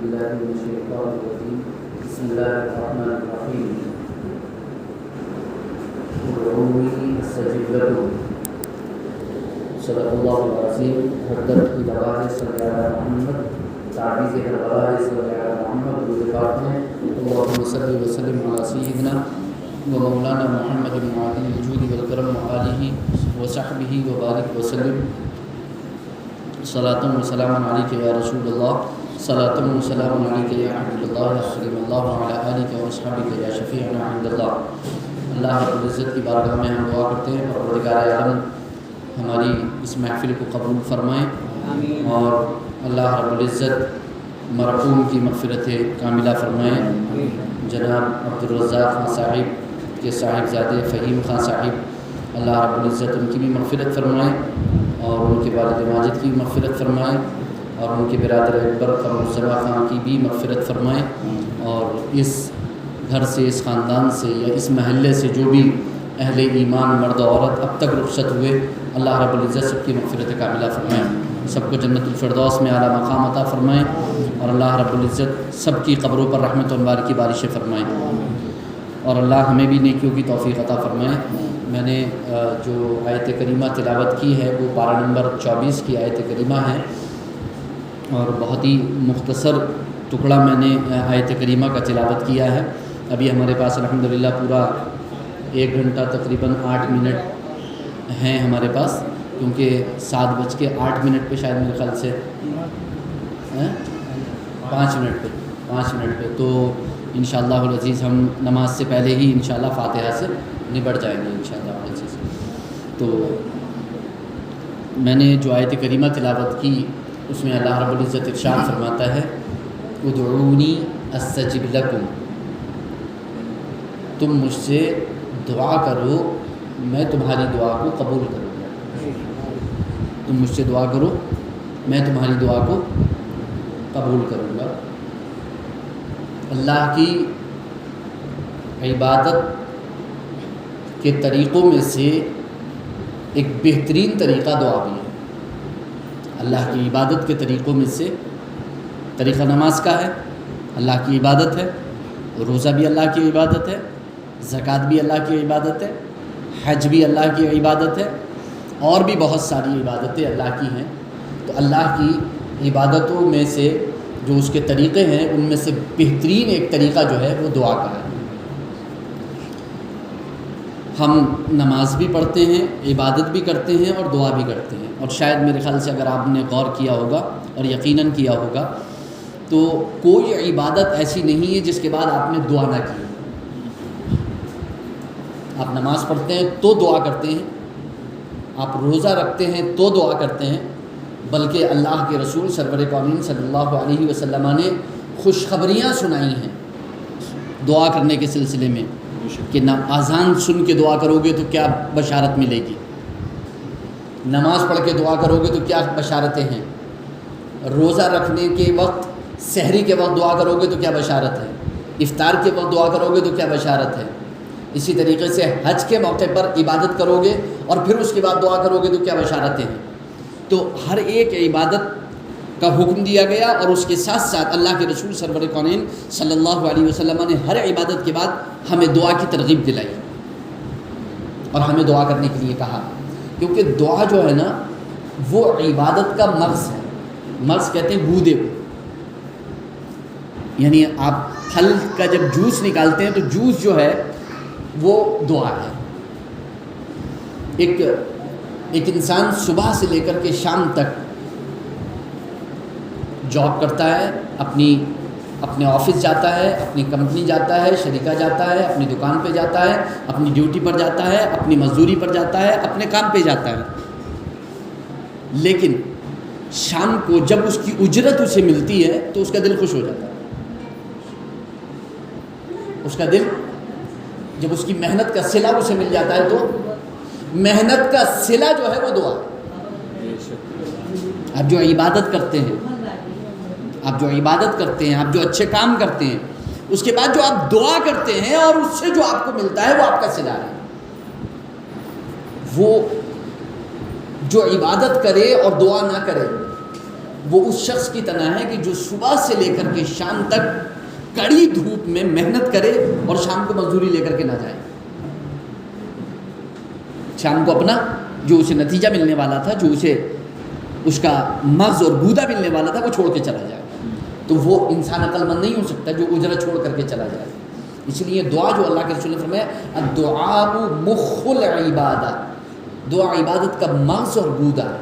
بالله من الشيطان الرجيم بسم الله الرحمن الرحيم ادعوني استجب لكم صدق الله العظيم حضرت الواہ صلی اللہ محمد تعویذ الواہ صلی اللہ محمد بات میں اللهم صل وسلم علی سیدنا و مولانا محمد معادن الجود والکرم وآلہ وصحبہ وبارک وسلم صلاۃ و سلام علیک یا رسول اللہ صلاۃ و سلام علیک یا حبیب اللہ صلی اللہ علیہ آلہ و اصحابہ یا شفیعنا عند اللہ۔ اللہ رب العزت کی بارگاہ میں ہم دعا کرتے ہیں پروردگار عالم ہماری اس محفل کو قبول فرمائیں اور اللہ رب العزت مرحوم کی مغفرت کاملہ فرمائیں۔ جناب عبدالرزاق خان صاحب کے صاحبزادے فہیم خان صاحب اللہ رب العزت ان کی بھی مغفرت فرمائیں اور ان کے والد ماجد کی مغفرت فرمائیں اور ان کے برادر اکبر قمر الزما خان کی بھی مغفرت فرمائیں اور اس گھر سے اس خاندان سے یا اس محلے سے جو بھی اہل ایمان مرد و عورت اب تک رخصت ہوئے اللہ رب العزت سب کی مغفرت کاملہ فرمائیں، سب کو جنت الفردوس میں اعلیٰ مقام عطا فرمائیں اور اللہ رب العزت سب کی قبروں پر رحمت و انوار کی بارشیں فرمائیں اور اللہ ہمیں بھی نیکیوں کی توفیق عطا فرمائیں۔ میں نے جو آیت کریمہ تلاوت کی ہے وہ پارہ نمبر 24 کی آیت کریمہ ہے اور بہت ہی مختصر ٹکڑا میں نے آیت کریمہ کا تلاوت کیا ہے۔ ابھی ہمارے پاس الحمدللہ پورا 1 گھنٹہ تقریباً 8 منٹ ہیں ہمارے پاس، کیونکہ 7:08 پہ شاید میرے خیال سے 5 منٹ پہ تو انشاءاللہ العزیز ہم نماز سے پہلے ہی انشاءاللہ فاتحہ سے نبٹ جائیں گے انشاءاللہ العزیز۔ تو میں نے جو آیت کریمہ تلاوت کی اس میں اللہ رب العزت ارشاد فرماتا ہے ادعونی استجب لکم، تم مجھ سے دعا کرو میں تمہاری دعا کو قبول کروں گا، تم مجھ سے دعا کرو میں تمہاری دعا کو قبول کروں گا۔ اللہ کی عبادت کے طریقوں میں سے ایک بہترین طریقہ دعا بھی ہے۔ اللہ کی عبادت کے طریقوں میں سے طریقہ نماز کا ہے، اللہ کی عبادت ہے، روزہ بھی اللہ کی عبادت ہے، زکوٰۃ بھی اللہ کی عبادت ہے، حج بھی اللہ کی عبادت ہے اور بھی بہت ساری عبادتیں اللہ کی ہیں۔ تو اللہ کی عبادتوں میں سے جو اس کے طریقے ہیں ان میں سے بہترین ایک طریقہ جو ہے وہ دعا کا ہے۔ ہم نماز بھی پڑھتے ہیں، عبادت بھی کرتے ہیں اور دعا بھی کرتے ہیں، اور شاید میرے خیال سے اگر آپ نے غور کیا ہوگا اور یقیناً کیا ہوگا تو کوئی عبادت ایسی نہیں ہے جس کے بعد آپ نے دعا نہ کی۔ آپ نماز پڑھتے ہیں تو دعا کرتے ہیں، آپ روزہ رکھتے ہیں تو دعا کرتے ہیں، بلکہ اللہ کے رسول سرور کونین صلی اللہ علیہ وسلم نے خوشخبریاں سنائی ہیں دعا کرنے کے سلسلے میں کہ اذان سن کے دعا کرو گے تو کیا بشارت ملے گی، نماز پڑھ کے دعا کرو گے تو کیا بشارتیں ہیں، روزہ رکھنے کے وقت سحری کے وقت دعا کرو گے تو کیا بشارت ہے، افطار کے وقت دعا کرو گے تو کیا بشارت ہے، اسی طریقے سے حج کے موقع پر عبادت کرو گے اور پھر اس کے بعد دعا کرو گے تو کیا بشارتیں ہیں۔ تو ہر ایک عبادت کا حکم دیا گیا اور اس کے ساتھ ساتھ اللہ کے رسول سرور کونین صلی اللہ علیہ وسلم نے ہر عبادت کے بعد ہمیں دعا کی ترغیب دلائی اور ہمیں دعا کرنے کے لیے کہا، کیونکہ دعا جو ہے نا وہ عبادت کا مغز ہے۔ مغز کہتے ہیں گودے کو، یعنی آپ پھل کا جب جوس نکالتے ہیں تو جوس جو ہے وہ دعا ہے۔ ایک انسان صبح سے لے کر کے شام تک جاب کرتا ہے، اپنے آفس جاتا ہے، اپنی کمپنی جاتا ہے، شریکہ جاتا ہے، اپنی دکان پہ جاتا ہے، اپنی ڈیوٹی پر جاتا ہے، اپنی مزدوری پر جاتا ہے، اپنے کام پہ جاتا ہے، لیکن شام کو جب اس کی اجرت اسے ملتی ہے تو اس کا دل خوش ہو جاتا ہے، اس کا دل جب اس کی محنت کا صلہ اسے مل جاتا ہے تو محنت کا صلہ جو ہے وہ دعا ہے۔ آپ جو عبادت کرتے ہیں، آپ جو اچھے کام کرتے ہیں، اس کے بعد جو آپ دعا کرتے ہیں اور اس سے جو آپ کو ملتا ہے وہ آپ کا صلہ ہے۔ وہ جو عبادت کرے اور دعا نہ کرے وہ اس شخص کی طرح ہے کہ جو صبح سے لے کر کے شام تک کڑی دھوپ میں محنت کرے اور شام کو مزدوری لے کر کے نہ جائے. شام کو اپنا جو اسے نتیجہ ملنے والا تھا، جو اسے اس کا مغز اور گودا ملنے والا تھا، وہ چھوڑ کے چلا جائے. تو وہ انسان عقل مند نہیں ہو سکتا جو اجرت چھوڑ کر کے چلا جائے. اس لیے دعا جو اللہ کے رسول نے فرمایا الدعاء مخ العبادہ، دعا عبادت کا مغز اور گودا ہے.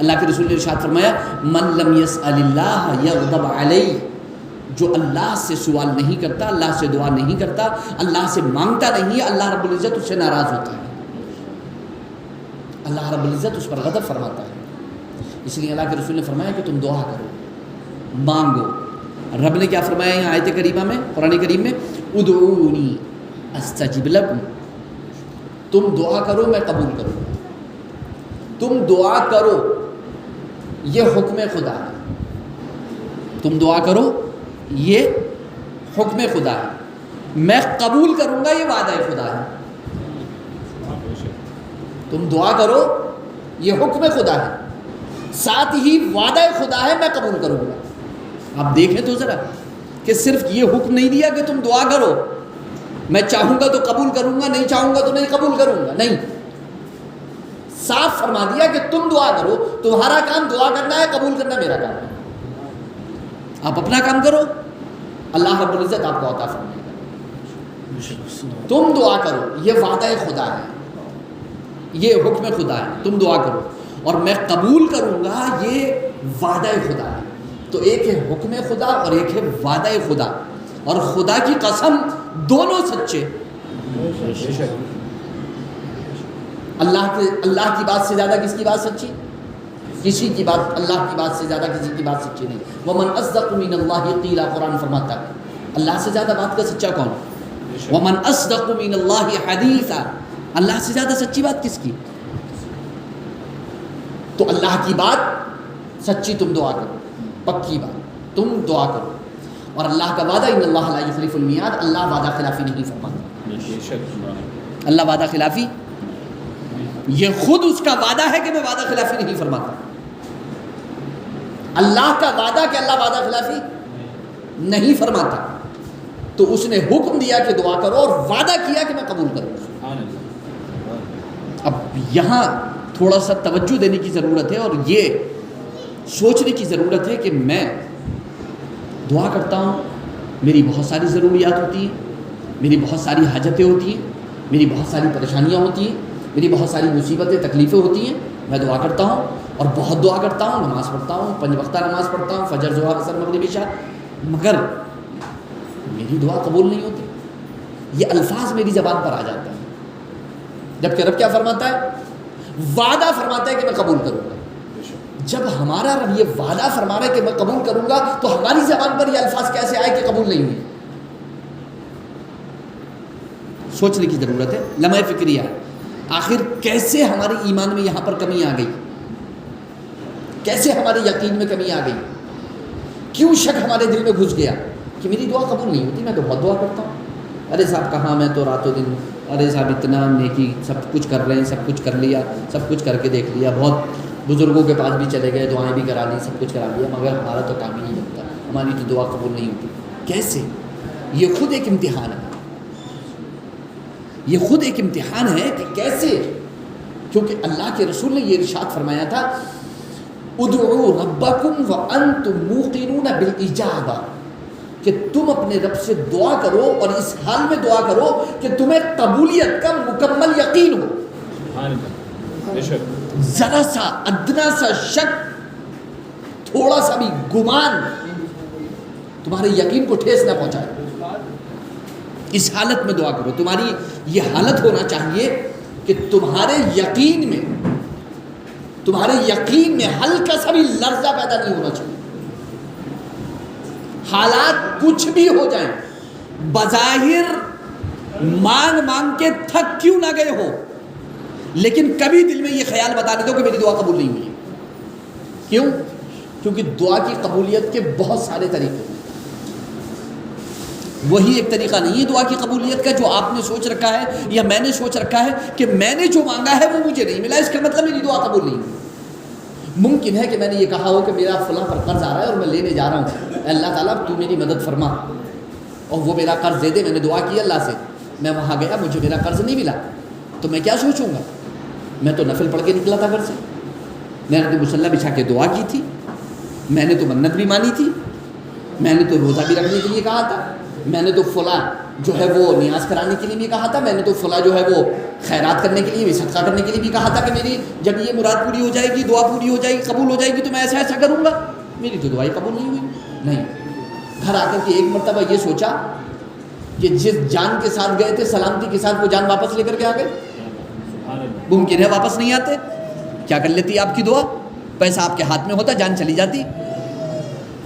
اللہ کے رسول نے ارشاد فرمایا من لم یسأل اللہ یغضب علیہ، جو اللہ سے سوال نہیں کرتا، اللہ سے دعا نہیں کرتا، اللہ سے مانگتا نہیں، اللہ رب العزت اس سے ناراض ہوتا ہے، اللہ رب العزت اس پر غضب فرماتا ہے. اس لیے اللہ کے رسول نے فرمایا کہ تم دعا کرو، مانگو. رب نے کیا فرمایا یہاں آیت کریمہ میں، قرآن کریم میں ادعونی استجب لکم، تم دعا کرو میں قبول کروں. تم دعا کرو یہ حکم خدا ہے، تم دعا کرو یہ حکم خدا ہے، میں قبول کروں گا یہ وعدہ خدا ہے. تم دعا کرو یہ حکم خدا ہے، ساتھ ہی وعدہ خدا ہے میں قبول کروں گا. آپ دیکھیں تو ذرا کہ صرف یہ حکم نہیں دیا کہ تم دعا کرو، میں چاہوں گا تو قبول کروں گا، نہیں چاہوں گا تو نہیں قبول کروں گا، نہیں، صاف فرما دیا کہ تم دعا کرو، تمہارا کام دعا کرنا ہے، قبول کرنا میرا کام ہے. آپ اپنا کام کرو، اللہ رب العزت آپ کو عطا فرمائے گا. تم دعا کرو یہ وعدہ خدا ہے، یہ حکم خدا ہے، تم دعا کرو اور میں قبول کروں گا یہ وعدہ خدا ہے. تو ایک ہے حکم خدا اور ایک ہے وعدہ خدا، اور خدا کی قسم دونوں سچے. اللہ کی بات سے زیادہ کس کی بات سچی؟ کسی کی بات، اللہ کی بات سے زیادہ کسی کی بات سچی نہیں. وَمَنْ أَصْدَقُ مِنَ اللَّهِ قِيلًا، قرآن فرماتا ہے اللہ سے زیادہ بات کا سچا کون؟ وَمَنْ أَصْدَقُ مِنَ اللَّهِ حَدِيثًا، اللہ سے زیادہ سچی بات کس کی؟ تو اللہ کی بات سچی، تم دعا کرو، پکی بات تم دعا کرو. اور اللہ کا وعدہ ان اللہ لا یخلف المیعاد، اللہ وعدہ خلافی نہیں فرماتا. اللہ وعدہ خلافی، یہ خود اس کا وعدہ ہے کہ میں وعدہ خلافی نہیں فرماتا. اللہ کا وعدہ کہ اللہ وعدہ خلافی نہیں فرماتا، تو اس نے حکم دیا کہ دعا کرو اور وعدہ کیا کہ میں قبول کروں. اب یہاں تھوڑا سا توجہ دینے کی ضرورت ہے اور یہ سوچنے کی ضرورت ہے کہ میں دعا کرتا ہوں، میری بہت ساری ضروریات ہوتی ہیں، میری بہت ساری حاجتیں ہوتی ہیں، میری بہت ساری پریشانیاں ہوتی ہیں، میری بہت ساری مصیبتیں تکلیفیں ہوتی ہیں. میں دعا کرتا ہوں اور بہت دعا کرتا ہوں، نماز پڑھتا ہوں، 5 وقتہ نماز پڑھتا ہوں، فجر ظہر عصر مغرب عشاء، مگر میری دعا قبول نہیں ہوتی. یہ الفاظ میری زبان پر آ جاتے ہیں، جبکہ رب کیا فرماتا ہے؟ وعدہ فرماتا ہے کہ میں قبول کروں گا. جب ہمارا رب یہ وعدہ فرما رہا ہے کہ میں قبول کروں گا، تو ہماری زبان پر یہ الفاظ کیسے آئے کہ قبول نہیں ہوئی؟ سوچنے کی ضرورت ہے، لمحہ فکریہ ہے. آخر کیسے ہمارے ایمان میں یہاں پر کمی آ گئی؟ کیسے ہمارے یقین میں کمی آ گئی؟ کیوں شک ہمارے دل میں گھس گیا کہ میری دعا قبول نہیں ہوتی؟ میں تو بہت دعا کرتا ہوں. ارے صاحب کہاں، میں تو رات و دن، ارے صاحب اتنا نیکی، سب کچھ کر رہے ہیں، سب کچھ کر لیا، سب کچھ کر کے دیکھ لیا، بہت بزرگوں کے پاس بھی چلے گئے، دعائیں بھی کرا لی، سب کچھ کرا لیا، مگر ہمارا تو کام ہی نہیں لگتا، ہماری تو دعا قبول نہیں ہوتی. کیسے؟ یہ خود ایک امتحان ہے، یہ خود ایک امتحان ہے کہ کیسے. کیونکہ اللہ کے رسول نے یہ ارشاد فرمایا تھا ادعوا ربکم وانتم موقنون بالاجابہ، کہ تم اپنے رب سے دعا کرو اور اس حال میں دعا کرو کہ تمہیں قبولیت کا مکمل یقین ہو. ذرا سا ادنا سا شک، تھوڑا سا بھی گمان تمہارے یقین کو ٹھیس نہ پہنچائے. اس حالت میں دعا کرو. تمہاری یہ حالت ہونا چاہیے کہ تمہارے یقین میں ہلکا سا بھی لرزہ پیدا نہیں ہونا چاہیے. حالات کچھ بھی ہو جائیں، بظاہر مانگ کے تھک کیوں نہ گئے ہو، لیکن کبھی دل میں یہ خیال بتا نہیں دو کہ میری دعا قبول نہیں ہوئی. کیوں؟ کیونکہ دعا کی قبولیت کے بہت سارے طریقے ہیں. وہی ایک طریقہ نہیں ہے دعا کی قبولیت کا جو آپ نے سوچ رکھا ہے یا میں نے سوچ رکھا ہے کہ میں نے جو مانگا ہے وہ مجھے نہیں ملا، اس کا مطلب میری دعا قبول نہیں ہوئی. ممکن ہے کہ میں نے یہ کہا ہو کہ میرا فلاں پر قرض آ رہا ہے اور میں لینے جا رہا ہوں, اے اللہ تعالیٰ تو میری مدد فرما, اور وہ میرا قرض دے دے. میں نے دعا کی اللہ سے, میں وہاں گیا, مجھے میرا قرض نہیں ملا, تو میں کیا سوچوں گا؟ میں تو نفل پڑھ کے نکلا تھا گھر سے, میں نے تو مصلی بچھا کے دعا کی تھی, میں نے تو منت بھی مانی تھی, میں نے تو روزہ بھی رکھنے کے لیے کہا تھا, میں نے تو فلاں جو ہے وہ نیاز کرانے کے لیے بھی کہا تھا, میں نے تو فلاں جو ہے وہ خیرات کرنے کے لیے بھی, صدقہ کرنے کے لیے بھی کہا تھا کہ میری جب یہ مراد پوری ہو جائے گی, دعا پوری ہو جائے گی, قبول ہو جائے گی, تو میں ایسا ایسا کروں گا. میری تو دعائیں قبول نہیں ہوئی. نہیں, گھر آ کر کے ایک مرتبہ یہ سوچا کہ جس جان کے ساتھ گئے تھے سلامتی کے ساتھ وہ جان واپس لے کر کے آ گئے. ممکن ہے واپس نہیں آتے, کیا کر لیتی آپ کی دعا؟ پیسہ آپ کے ہاتھ میں ہوتا, جان چلی جاتی.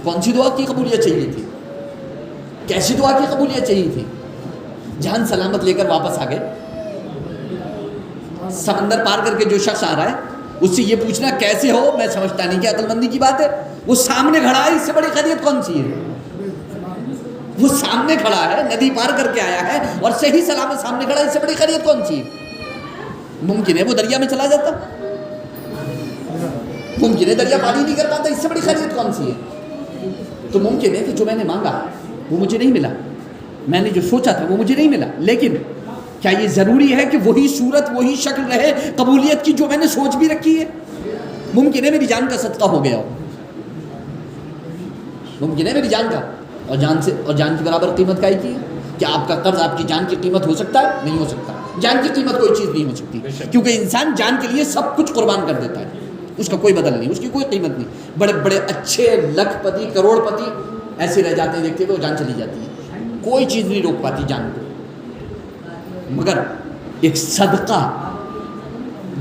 کون سی دعا کی قبولیت چاہیے تھی؟ کیسی دعا کی قبولیت چاہیے تھی؟ جان سلامت لے کر واپس آ گئے. سمندر پار کر کے جو شخص آ رہا ہے اس سے یہ پوچھنا کیسے ہو, میں سمجھتا نہیں کہ عقل مندی کی بات ہے. وہ سامنے کھڑا ہے, اس سے بڑی خیریت کون سی ہے؟ وہ سامنے کھڑا ہے, ندی پار کر کے آیا ہے اور صحیح سلامت سامنے کھڑا ہے, اس سے بڑی خیریت کون سی ہے؟ ممکن ہے وہ دریا میں چلا جاتا, ممکن ہے دریا پانی نہیں کر پاتا, اس سے بڑی خیریت کون سی ہے؟ تو ممکن ہے کہ جو میں نے مانگا وہ مجھے نہیں ملا, میں نے جو سوچا تھا وہ مجھے نہیں ملا, لیکن کیا یہ ضروری ہے کہ وہی صورت وہی شکل رہے قبولیت کی جو میں نے سوچ بھی رکھی ہے؟ ممکن ہے میری جان کا صدقہ ہو گیا ہو, ممکن ہے میری جان کا, اور جان کی برابر قیمت کا ہی کی ہے. کیا آپ کا قرض آپ کی جان کی قیمت ہو سکتا ہے؟ نہیں ہو سکتا. جان کی قیمت کوئی چیز نہیں ہو سکتی, کیونکہ انسان جان کے لیے سب کچھ قربان کر دیتا ہے, اس کا کوئی بدل نہیں, اس کی کوئی قیمت نہیں. بڑے بڑے اچھے لکھ پتی کروڑ پتی ایسے رہ جاتے ہیں, دیکھتے ہوئے جان چلی جاتی ہے, کوئی چیز نہیں روک پاتی جان کو. مگر ایک صدقہ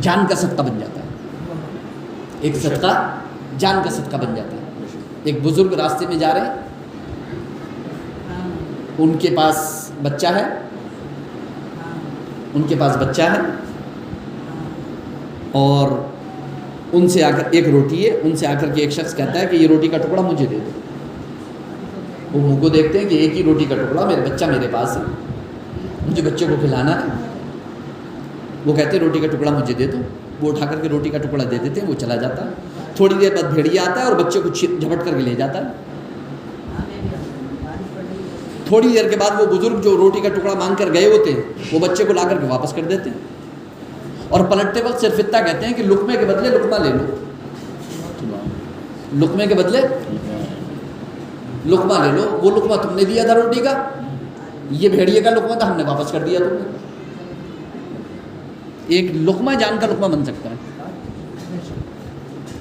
جان کا صدقہ بن جاتا ہے, ایک صدقہ جان کا صدقہ بن جاتا ہے. ایک بزرگ راستے میں جا رہے ہیں, ان کے پاس بچہ ہے, ان کے پاس بچہ ہے, اور ان سے آ کر ایک روٹی ہے, ان سے آ کر کے ایک شخص کہتا ہے کہ یہ روٹی کا ٹکڑا مجھے دے دو. وہ منہ کو دیکھتے ہیں کہ ایک ہی روٹی کا ٹکڑا, میرے بچہ میرے پاس ہے, مجھے بچے کو کھلانا ہے. وہ کہتے ہیں روٹی کا ٹکڑا مجھے دے دو. وہ اٹھا کر کے روٹی کا ٹکڑا دے دیتے ہیں, وہ چلا جاتا ہے. تھوڑی دیر بعد بھیڑیا آتا ہے اور بچے کو جھپٹ کر کے لے جاتا ہے. تھوڑی دیر کے بعد وہ بزرگ جو روٹی کا ٹکڑا مانگ کر گئے ہوتے ہیں وہ بچے کو لا کر کے واپس کر دیتے ہیں, اور پلٹتے وقت صرف اتنا کہتے ہیں کہ لقمے کے بدلے لقمہ لے لو, لقمے کے بدلے لقمہ لے لو. وہ لقمہ تم نے دیا تھا روٹی کا, یہ بھیڑیے کا لقمہ تھا, ہم نے واپس کر دیا تم نے. ایک لقمہ جان کا لقمہ بن سکتا ہے,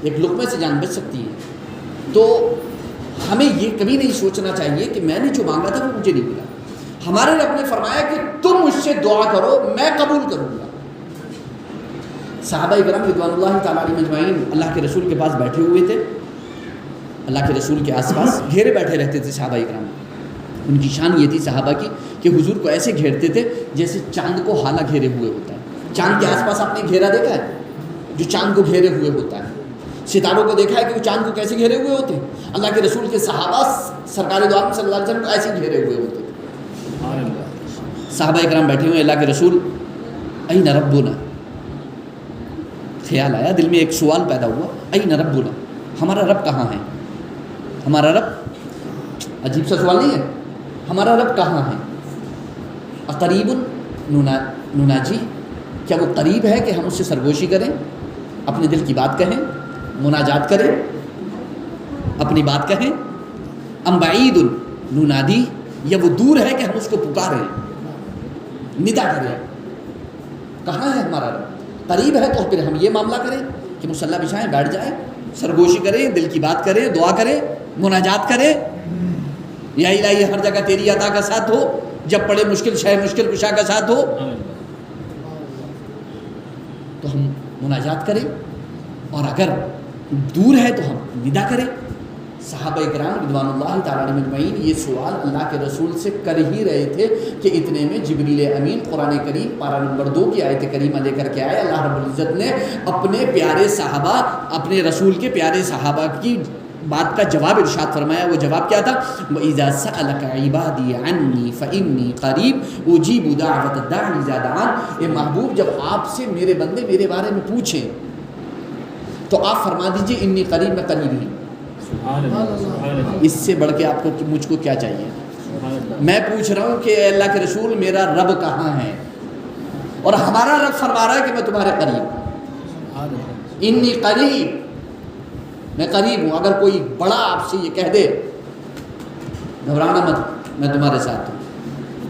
ایک لقمے سے جان بچ سکتی ہے. تو ہمیں یہ کبھی نہیں سوچنا چاہیے کہ میں نے جو مانگا تھا وہ مجھے نہیں ملا. ہمارے رب نے فرمایا کہ تم مجھ سے دعا کرو میں قبول کروں گا. صحابہ کرام رضوان اللہ تعالیٰ علیہم اجمعین اللہ کے رسول کے پاس بیٹھے ہوئے تھے, اللہ کے رسول کے آس پاس گھیرے بیٹھے رہتے تھے صحابہ کرام. ان کی شان یہ تھی صحابہ کی کہ حضور کو ایسے گھیرتے تھے جیسے چاند کو حالہ گھیرے ہوئے ہوتا ہے. چاند کے آس پاس آپ نے گھیرا دیکھا ہے جو چاند کو گھیرے ہوئے ہوتا ہے؟ ستاروں کو دیکھا ہے کہ وہ چاند کو کیسے گھیرے ہوئے ہوتے ہیں؟ اللہ کے رسول کے صحابہ سرکار دو عالم صلی اللہ علیہ وسلم کو ایسے گھیرے ہوئے ہوتے ہیں. صحابہ کرام بیٹھے ہوئے, اللہ کے رسول این ربنا, خیال آیا دل میں, ایک سوال پیدا ہوا, این ربنا, ہمارا رب کہاں ہے؟ ہمارا رب, عجیب سا سوال نہیں ہے, ہمارا رب کہاں ہے؟ اقریب نناجی, کیا وہ قریب ہے کہ ہم اس سے سرگوشی کریں, اپنے دل کی بات کہیں, مناجات کریں, اپنی بات کہیں؟ ام بعید ننادی, یا وہ دور ہے کہ ہم اس کو پکاریں, ندا کریں؟ کہاں ہے ہمارا رب؟ قریب ہے تو پھر ہم یہ معاملہ کریں کہ مصلی بچھائیں, بیٹھ جائیں, سرگوشی کریں, دل کی بات کریں, دعا کریں, مناجات کریں. یا الہی ہر جگہ تیری عطا کا ساتھ ہو, جب پڑے مشکل شے مشکل کشا کا ساتھ ہو, تو ہم مناجات کریں, اور اگر دور ہے تو ہم ندا کریں. صحابہ کرام رضوان اللہ تعالیٰ علیہم اجمعین یہ سوال اللہ کے رسول سے کر ہی رہے تھے کہ اتنے میں جبریل امین قرآن کریم پارہ نمبر 2 کی آیت کریمہ لے کر کے آئے. اللہ رب العزت نے اپنے پیارے صحابہ, اپنے رسول کے پیارے صحابہ کی بات کا جواب ارشاد فرمایا. وہ جواب کیا تھا؟ وَإِذَا سَأَلَكَ عِبَادِي عَنِّي فَإِنِّي قَرِيبٌ أُجِيبُ دَعْوَةَ الدَّاعِ إِذَا دَعَانِ. اے محبوب, جب آپ سے میرے بندے میرے بارے میں پوچھیں تو آپ فرما دیجئے انی قریب، میں قریب ہوں۔ اس سے بڑھ کے آپ کو مجھ کو کیا چاہیے؟ میں پوچھ رہا ہوں کہ اے اللہ کے رسول میرا رب کہاں ہے؟ اور ہمارا رب فرما رہا ہے کہ میں تمہارے قریب، انی قریب، میں قریب ہوں۔ اگر کوئی بڑا آپ سے یہ کہہ دے گھبرانا مت میں تمہارے ساتھ ہوں،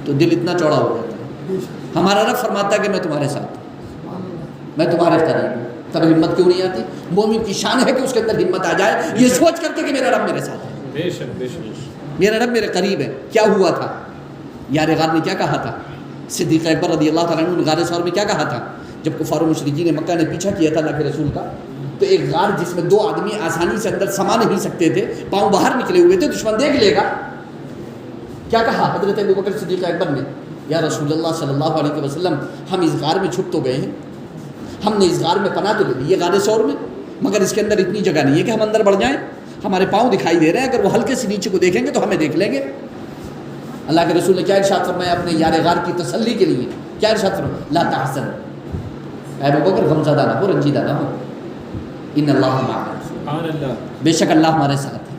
تو دل اتنا چوڑا ہو جاتا ہے۔ ہمارا رب فرماتا ہے کہ میں تمہارے ساتھ ہوں، میں تمہارے قریب ہوں، تب ہمت کیوں نہیں آتی؟ مومن کی شان ہے کہ اس کے اندر ہمت آ جائے یہ سوچ کر کے کہ میرا رب میرے ساتھ ہے، بے شک بے شک، میرا رب میرے قریب ہے۔ کیا ہوا تھا؟ یار غار نے کیا کہا تھا؟ صدیق اکبر رضی اللہ تعالیٰ عنہ نے غار ثور میں کیا کہا تھا؟ جب کفار و مشرکین مکہ نے پیچھا کیا تھا اللہ کے رسول کا، تو ایک غار جس میں 2 آدمی آسانی سے اندر سما نہیں سکتے تھے، پاؤں باہر نکلے ہوئے تھے، دشمن دیکھ لے گا۔ کیا کہا حضرت ابوبکر صدیق اکبر نے؟ یا رسول اللہ صلی اللہ علیہ وسلم، ہم اس غار میں چھپ تو گئے ہیں، ہم نے اس غار میں پناہ تو لے لی ہے غار ثور میں، مگر اس کے اندر اتنی جگہ نہیں ہے کہ ہم اندر بڑھ جائیں، ہمارے پاؤں دکھائی دے رہے ہیں، اگر وہ ہلکے سے نیچے کو دیکھیں گے تو ہمیں دیکھ لیں گے۔ اللہ کے رسول نے کیا ارشاد فرمایا اپنے یار غار کی تسلی کے لیے؟ کیا ارشاد فرمایا؟ لا تحزن، اے ابوبکر غمزدہ نہ ہو، رنجیدہ نہ ہو، ان اللہ معنا، سبحان اللہ، بے شک اللہ ہمارے ساتھ ہے۔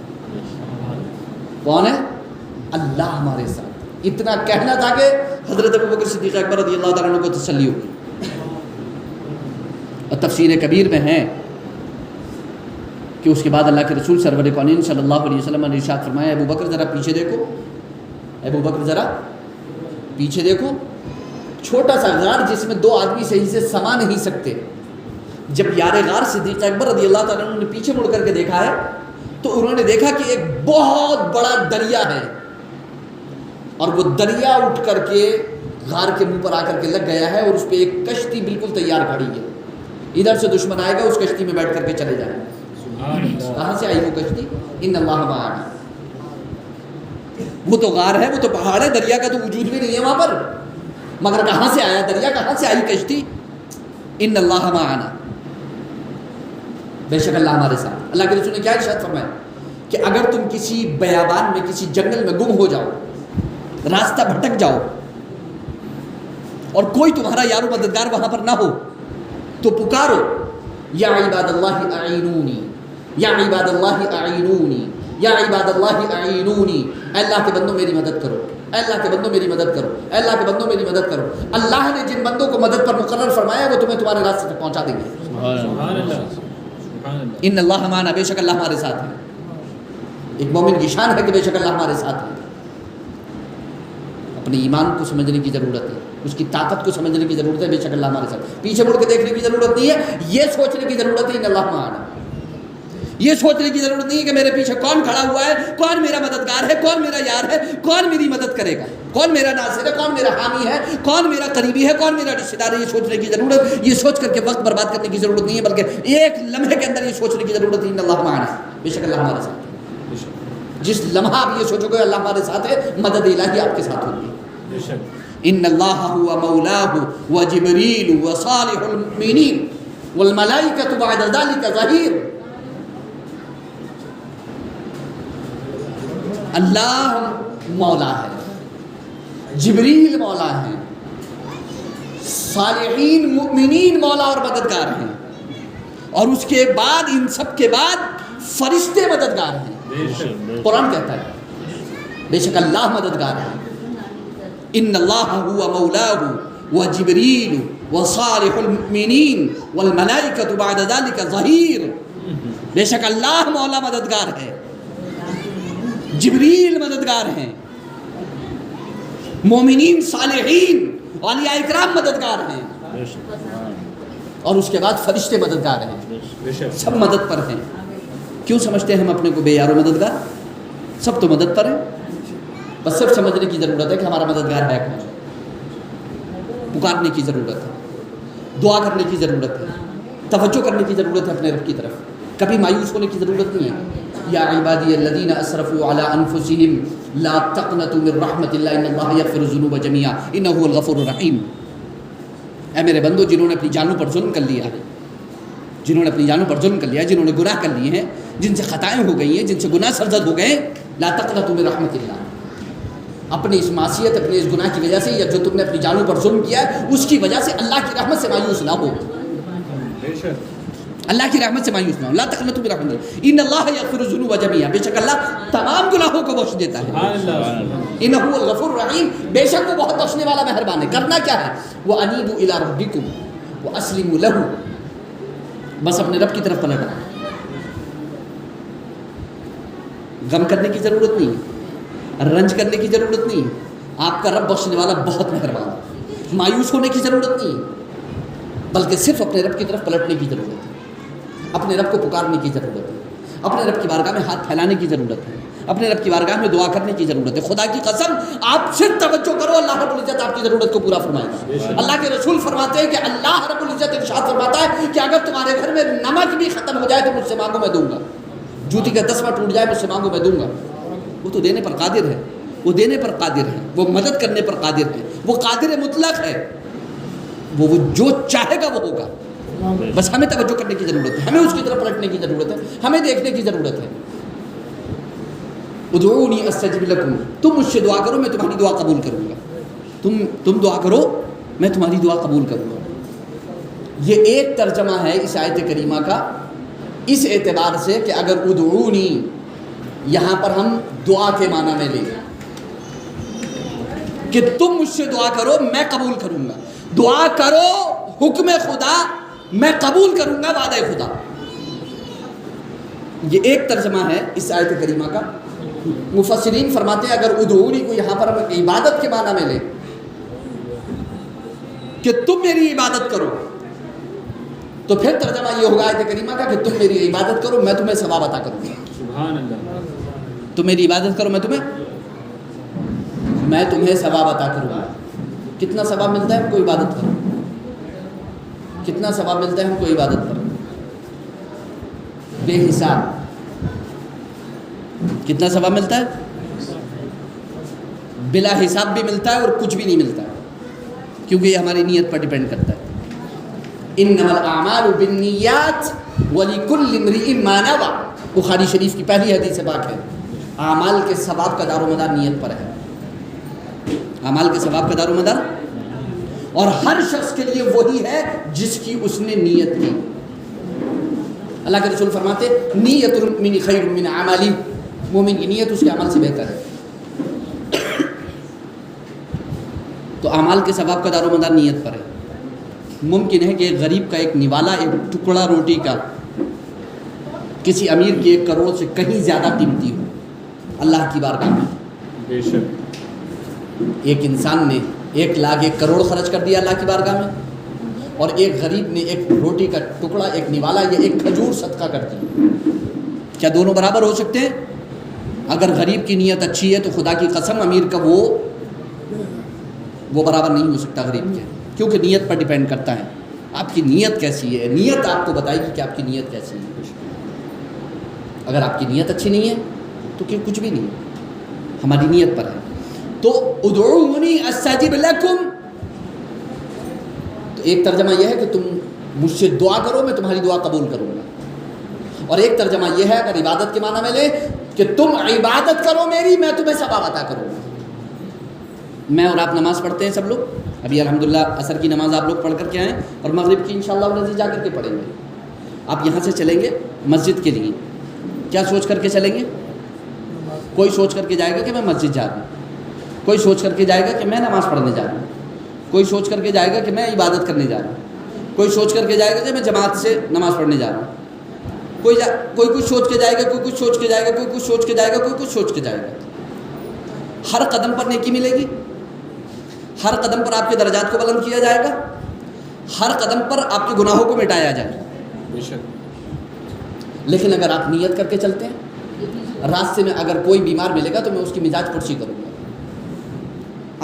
کون ہے؟ اللہ ہمارے ساتھ۔ اتنا کہنا تھا کہ حضرت ابوبکر صدیق اکبر رضی اللہ تعالیٰ عنہ کو تسلی ہو گئی۔ اور تفسیر کبیر میں ہے کہ اس کے بعد اللہ کے رسول سرور کونین صلی اللہ علیہ وسلم نے ارشاد فرمایا ابوبکر ذرا پیچھے دیکھو، ابوبکر ذرا پیچھے دیکھو، چھوٹا سا غار جس میں 2 آدمی صحیح سے سما نہیں سکتے، جب یار غار صدیق اکبر رضی اللہ تعالیٰ عنہ نے پیچھے مڑ کر کے دیکھا ہے تو انہوں نے دیکھا کہ ایک بہت بڑا دریا ہے، اور وہ دریا اٹھ کر کے غار کے منہ پر آ کر کے لگ گیا ہے، اور اس پہ ایک کشتی بالکل تیار کھڑی ہے، ادھر سے دشمن آئے گا اس کشتی میں بیٹھ کر کے چلے جائیں گے۔ کہاں سے آئی وہ کشتی؟ ان اللہ معنا، وہ تو غار ہے، وہ تو پہاڑ ہے، دریا کا تو وجود بھی نہیں ہے وہاں پر، مگر کہاں سے آیا دریا، کہاں سے آئی کشتی؟ ان اللہ معنا، بے شک اللہ ہمارے ساتھ۔ اللہ کے رسول نے کیا ارشاد فرمایا کہ اگر تم کسی بیابان میں کسی جنگل میں گم ہو جاؤ، راستہ بھٹک جاؤ، اور کوئی تمہارا یار و مددگار وہاں پر نہ ہو، تو پکارو یا عباد اللہ اعینونی، یا عباد اللہ اعینونی، یا عباد اللہ اعینونی، اے اللہ کے بندوں میری مدد کرو، اے اللہ کے بندوں میری مدد کرو، اے اللہ کے بندوں میری مدد کرو۔ اللہ نے جن بندوں کو مدد پر مقرر فرمایا وہ تمہیں تمہارے راستے تک پہنچا دیں گے۔ سبحان اللہ، سبحان اللہ، ان اللہ معنا، بے شک اللہ ہمارے ساتھ ہے۔ ایک مومن کی شان ہے کہ بے شک اللہ ہمارے ساتھ ہے۔ اپنے ایمان کو سمجھنے کی ضرورت ہے، اس کی طاقت کو سمجھنے کی ضرورت ہے، بے شک اللہ ہمارے ساتھ۔ پیچھے مڑ کے دیکھنے کی ضرورت نہیں ہے، یہ سوچنے کی ضرورت ہے ان اللہ معنا، یہ سوچنے کی ضرورت نہیں ہے کہ میرے پیچھے کون کھڑا ہوا ہے، کون میرا مددگار ہے، کون میرا یار ہے، کون میری مدد کرے گا، کون میرا ناصر ہے، کون میرا حامی ہے، کون میرا قریبی ہے، کون میرا رشتہ دار ہے۔ یہ سوچنے کی ضرورت، یہ سوچ کر کے وقت برباد کرنے کی ضرورت نہیں ہے، بلکہ ایک لمحے کے اندر یہ سوچنے کی ضرورت ہے ان اللہ معنا، بے شک اللہ ہمارے ساتھ ہے۔ جس لمحہ آپ یہ سوچو گے اللہ ہمارے ساتھ ہے، مدد الہی آپ کے ساتھ ہوگی۔ بے شک، ان اللہ هو مولاه وجبريل وصالح المؤمنین والملائکۃ بعد ذلك ظہیر۔ اللہ مولا ہے، جبریل مولا ہے، صالحین مؤمنین مولا اور مددگار ہیں، اور اس کے بعد ان سب کے بعد فرشتے مددگار ہیں۔ بے شک، قرآن کہتا ہے بے شک اللہ مددگار ہے۔ ان اللہ هو مولاه وجبریل وصالح المؤمنین والملائکۃ بعد ذلك ظہیر۔ بے شک اللہ مولا مددگار ہے، جبریل مددگار ہیں، مومنین صالحین اولیاء اکرام مددگار ہیں، بے شک، اور اس کے بعد فرشتے مددگار ہیں، بے شک، سب مدد پر ہیں۔ کیوں سمجھتے ہیں ہم اپنے کو بے یار و مددگار؟ سب تو مدد پر ہیں، بس صرف سمجھنے کی ضرورت ہے کہ ہمارا مددگار ہے کون۔ پکارنے کی ضرورت ہے، دعا کرنے کی ضرورت ہے، توجہ کرنے کی ضرورت ہے اپنے رب کی طرف، کبھی مایوس ہونے کی ضرورت نہیں ہے۔ یا عبادی الذین اسرفوا علی انفسہم لا تقنطوا من رحمت اللہ ان اللہ یغفر الذنوب جميعا انہ هو الغفور الرحیم۔ اے میرے بندو جنہوں نے اپنی جانوں پر ظلم کر لیا ہے، جنہوں نے اپنی جانوں پر ظلم کر لیا ہے، جنہوں نے گناہ کر لیے ہیں، جن سے خطائیں ہو گئی ہیں، جن سے گناہ سرزد ہو گئے، لا تقنطوا من رحمت اللہ، اپنی اس معصیت، اپنے اس گناہ کی وجہ سے، یا جو تم نے اپنی جانوں پر ظلم کیا ہے اس کی وجہ سے اللہ کی رحمت سے مایوس نہ ہو۔ بے شک، اللہ کی رحمت سے مایوس نہ ہو. لا تقنطوا من رحمت اللہ ان اللہ یغفر الذنوب جميعا، بے شک اللہ تمام گناہوں کو بخش دیتا ہے. انہ هو الغفور الرحیم، بے شک وہ بہت بخشنے والا مہربان ہے. کرنا کیا ہے؟ وانیبوا الی ربکم واسلموا له، بس اپنے رب کی طرف پلٹ آؤ. غم کرنے کی ضرورت نہیں ہے، رنج کرنے کی ضرورت نہیں ہے. آپ کا رب بخشنے والا بہت مہربان ہے. مایوس ہونے کی ضرورت نہیں ہے، بلکہ صرف اپنے رب کی طرف پلٹنے کی ضرورت ہے. اپنے رب کو پکارنے کی ضرورت ہے. اپنے رب کی بارگاہ میں ہاتھ پھیلانے کی ضرورت ہے. اپنے رب کی بارگاہ میں دعا کرنے کی ضرورت ہے. خدا کی قسم آپ صرف توجہ کرو، اللہ رب العزت آپ کی ضرورت کو پورا فرمائے گا. اللہ کے رسول فرماتے ہیں کہ اللہ رب العزت ارشاد فرماتا ہے کہ اگر تمہارے گھر میں نمک بھی ختم ہو جائے تو مجھ سے مانگو میں دوں گا. جوتی کا دسواں ٹوٹ جائے مجھ سے مانگو میں دوں گا. وہ تو دینے پر قادر ہے، وہ دینے پر قادر ہے، وہ مدد کرنے پر قادر ہے، وہ قادر مطلق ہے. وہ جو چاہے گا وہ ہوگا. بس ہمیں توجہ کرنے کی ضرورت ہے، ہمیں اس کی طرف پلٹنے کی ضرورت ہے، ہمیں دیکھنے کی ضرورت ہے. ادعونی استجب لکم، تم مجھ سے دعا کرو میں تمہاری دعا قبول کروں گا. تم دعا کرو میں تمہاری دعا قبول کروں گا. یہ ایک ترجمہ ہے اس آیت کریمہ کا، اس اعتبار سے کہ اگر ادعونی یہاں پر ہم دعا کے معنی میں لیں کہ تم مجھ سے دعا کرو میں قبول کروں گا. دعا کرو حکم خدا، میں قبول کروں گا وعدہ خدا. یہ ایک ترجمہ ہے اس آیت کریمہ کا. مفسرین فرماتے ہیں اگر ادعونی کو یہاں پر ہم عبادت کے معنی میں لیں کہ تم میری عبادت کرو، تو پھر ترجمہ یہ ہوگا آیت کریمہ کا کہ تم میری عبادت کرو میں تمہیں ثواب عطا کروں گا. سبحان اللہ. تم میری عبادت کرو میں تمہیں ثواب عطا کروں گا. کتنا ثواب ملتا ہے ہم کو عبادت کرو؟ کتنا ثواب ملتا ہے ہم کو عبادت کرو؟ بے حساب. کتنا ثواب ملتا ہے؟ بلا حساب بھی ملتا ہے اور کچھ بھی نہیں ملتا ہے، کیونکہ یہ ہماری نیت پر ڈیپینڈ کرتا ہے. انما الاعمال بالنیات ولکل امرئ ما نوى، بخاری شریف کی پہلی حدیث پاک ہے. اعمال کے ثواب کا دار و مدار نیت پر ہے. اعمال کے ثواب کا دار و مدار اور ہر شخص کے لیے وہی ہے جس کی اس نے نیت کی. اللہ کے رسول فرماتے نیت المؤمن خیر من عملی، مومن کی نیت اس کے عمل سے بہتر ہے. تو اعمال کے ثواب کا دار و مدار نیت پر ہے. ممکن ہے کہ ایک غریب کا ایک نوالا، ایک ٹکڑا روٹی کا کسی امیر کی 1 کروڑ سے کہیں زیادہ قیمتی ہو اللہ کی بارگاہ میں. بے شک. ایک انسان نے 1 لاکھ 1 کروڑ خرچ کر دیا اللہ کی بارگاہ میں، اور ایک غریب نے ایک روٹی کا ٹکڑا، ایک نوالا یا ایک کھجور صدقہ کر دی. کیا دونوں برابر ہو سکتے ہیں؟ اگر غریب کی نیت اچھی ہے تو خدا کی قسم امیر کا وہ برابر نہیں ہو سکتا غریب کے، کیونکہ نیت پر ڈیپینڈ کرتا ہے. آپ کی نیت کیسی ہے، نیت آپ کو بتائے گی کہ آپ کی نیت کیسی ہے. اگر آپ کی نیت اچھی نہیں ہے تو کہ کچھ بھی نہیں، ہماری نیت پر ہے. تو ادعونی استجب لکم، تو ایک ترجمہ یہ ہے کہ تم مجھ سے دعا کرو میں تمہاری دعا قبول کروں گا. اور ایک ترجمہ یہ ہے اگر عبادت کے معنی میں لے کہ تم عبادت کرو میری میں تمہیں ثواب عطا کروں گا. میں اور آپ نماز پڑھتے ہیں سب لوگ، ابھی الحمدللہ عصر کی نماز آپ لوگ پڑھ کر کے آئیں اور مغرب کی انشاءاللہ العزیز جا کر کے پڑھیں گے. آپ یہاں سے چلیں گے مسجد کے لیے، کیا سوچ کر کے چلیں گے؟ کوئی سوچ کر کے جائے گا کہ میں مسجد جا رہا ہوں، کوئی سوچ کر کے جائے گا کہ میں نماز پڑھنے جا رہا ہوں، کوئی سوچ کر کے جائے گا کہ میں عبادت کرنے جا رہا ہوں، کوئی سوچ کر کے جائے گا کہ میں جماعت سے نماز پڑھنے جا رہا ہوں. کوئی کچھ سوچ کے جائے گا، کوئی کچھ سوچ کے جائے گا، کوئی کچھ سوچ کے جائے گا، کوئی کچھ سوچ کے جائے گا. ہر قدم پر نیکی ملے گی، ہر قدم پر آپ کے درجات کو بلند کیا جائے گا، ہر قدم پر آپ کے گناہوں کو مٹایا جائے گا. بے شک. لیکن اگر آپ نیت کر کے چلتے ہیں، راستے میں اگر کوئی بیمار ملے گا تو میں اس کی مزاج پرسی کروں گا،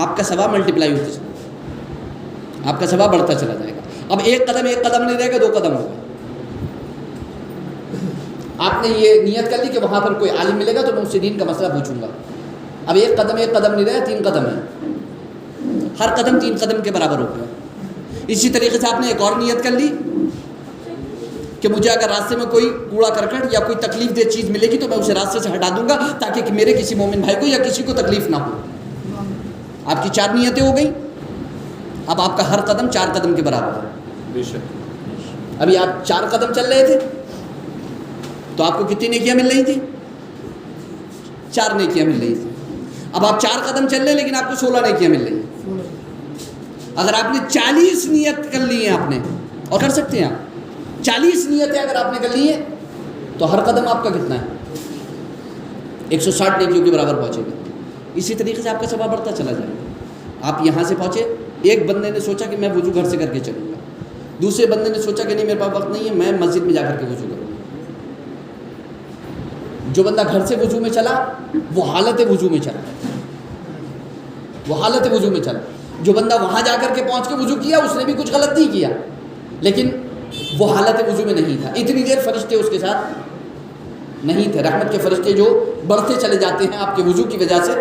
آپ کا ثواب ملٹیپلائی ہوتا چلا، آپ کا ثواب بڑھتا چلا جائے گا. اب ایک قدم نہیں رہے گا، 2 قدم ہوگا. آپ نے یہ نیت کر لی کہ وہاں پر کوئی عالم ملے گا تو میں اس سے دین کا مسئلہ پوچھوں گا. اب ایک قدم نہیں رہا، 3 قدم ہے، ہر قدم 3 قدم کے برابر ہو گیا. اسی طریقے سے آپ نے ایک اور نیت کر لی کہ مجھے اگر راستے میں کوئی کوڑا کرکٹ یا کوئی تکلیف دہ چیز ملے گی تو میں اسے راستے سے ہٹا دوں گا تاکہ کہ میرے کسی مومن بھائی کو یا کسی کو تکلیف نہ ہو. آپ کی 4 نیتیں ہو گئیں. اب آپ کا ہر قدم 4 قدم کے برابر ہے. بے شک. ابھی آپ 4 قدم چل رہے تھے تو آپ کو کتنی نیکیاں مل رہی تھیں؟ 4 نیکیاں مل رہی تھیں. اب آپ 4 قدم چل رہے ہیں لیکن آپ کو 16 نیکیاں مل رہی ہیں. اگر آپ نے 40 نیت کر لی ہیں آپ نے، اور کر سکتے ہیں آپ 40 نیتیں اگر آپ نے کر لی ہیں تو ہر قدم آپ کا کتنا ہے؟ 160 نیکیوں کے برابر پہنچے گا. اسی طریقے سے آپ کا ثواب بڑھتا چلا جائے گا. آپ یہاں سے پہنچے، ایک بندے نے سوچا کہ میں وضو گھر سے کر کے چلوں گا، دوسرے بندے نے سوچا کہ نہیں میرے پاس وقت نہیں ہے، میں مسجد میں جا کر کے وضو کروں گا. جو بندہ گھر سے وضو میں چلا وہ حالت وضو میں چلا، وہ حالت وضو میں چلا. جو بندہ وہاں جا کر کے پہنچ کے وضو کیا اس نے بھی کچھ غلط نہیں کیا، لیکن وہ حالت وضو میں نہیں تھا. اتنی دیر فرشتے اس کے ساتھ نہیں تھے. رحمت کے فرشتے جو بڑھتے چلے جاتے ہیں آپ کے وضو کی وجہ سے،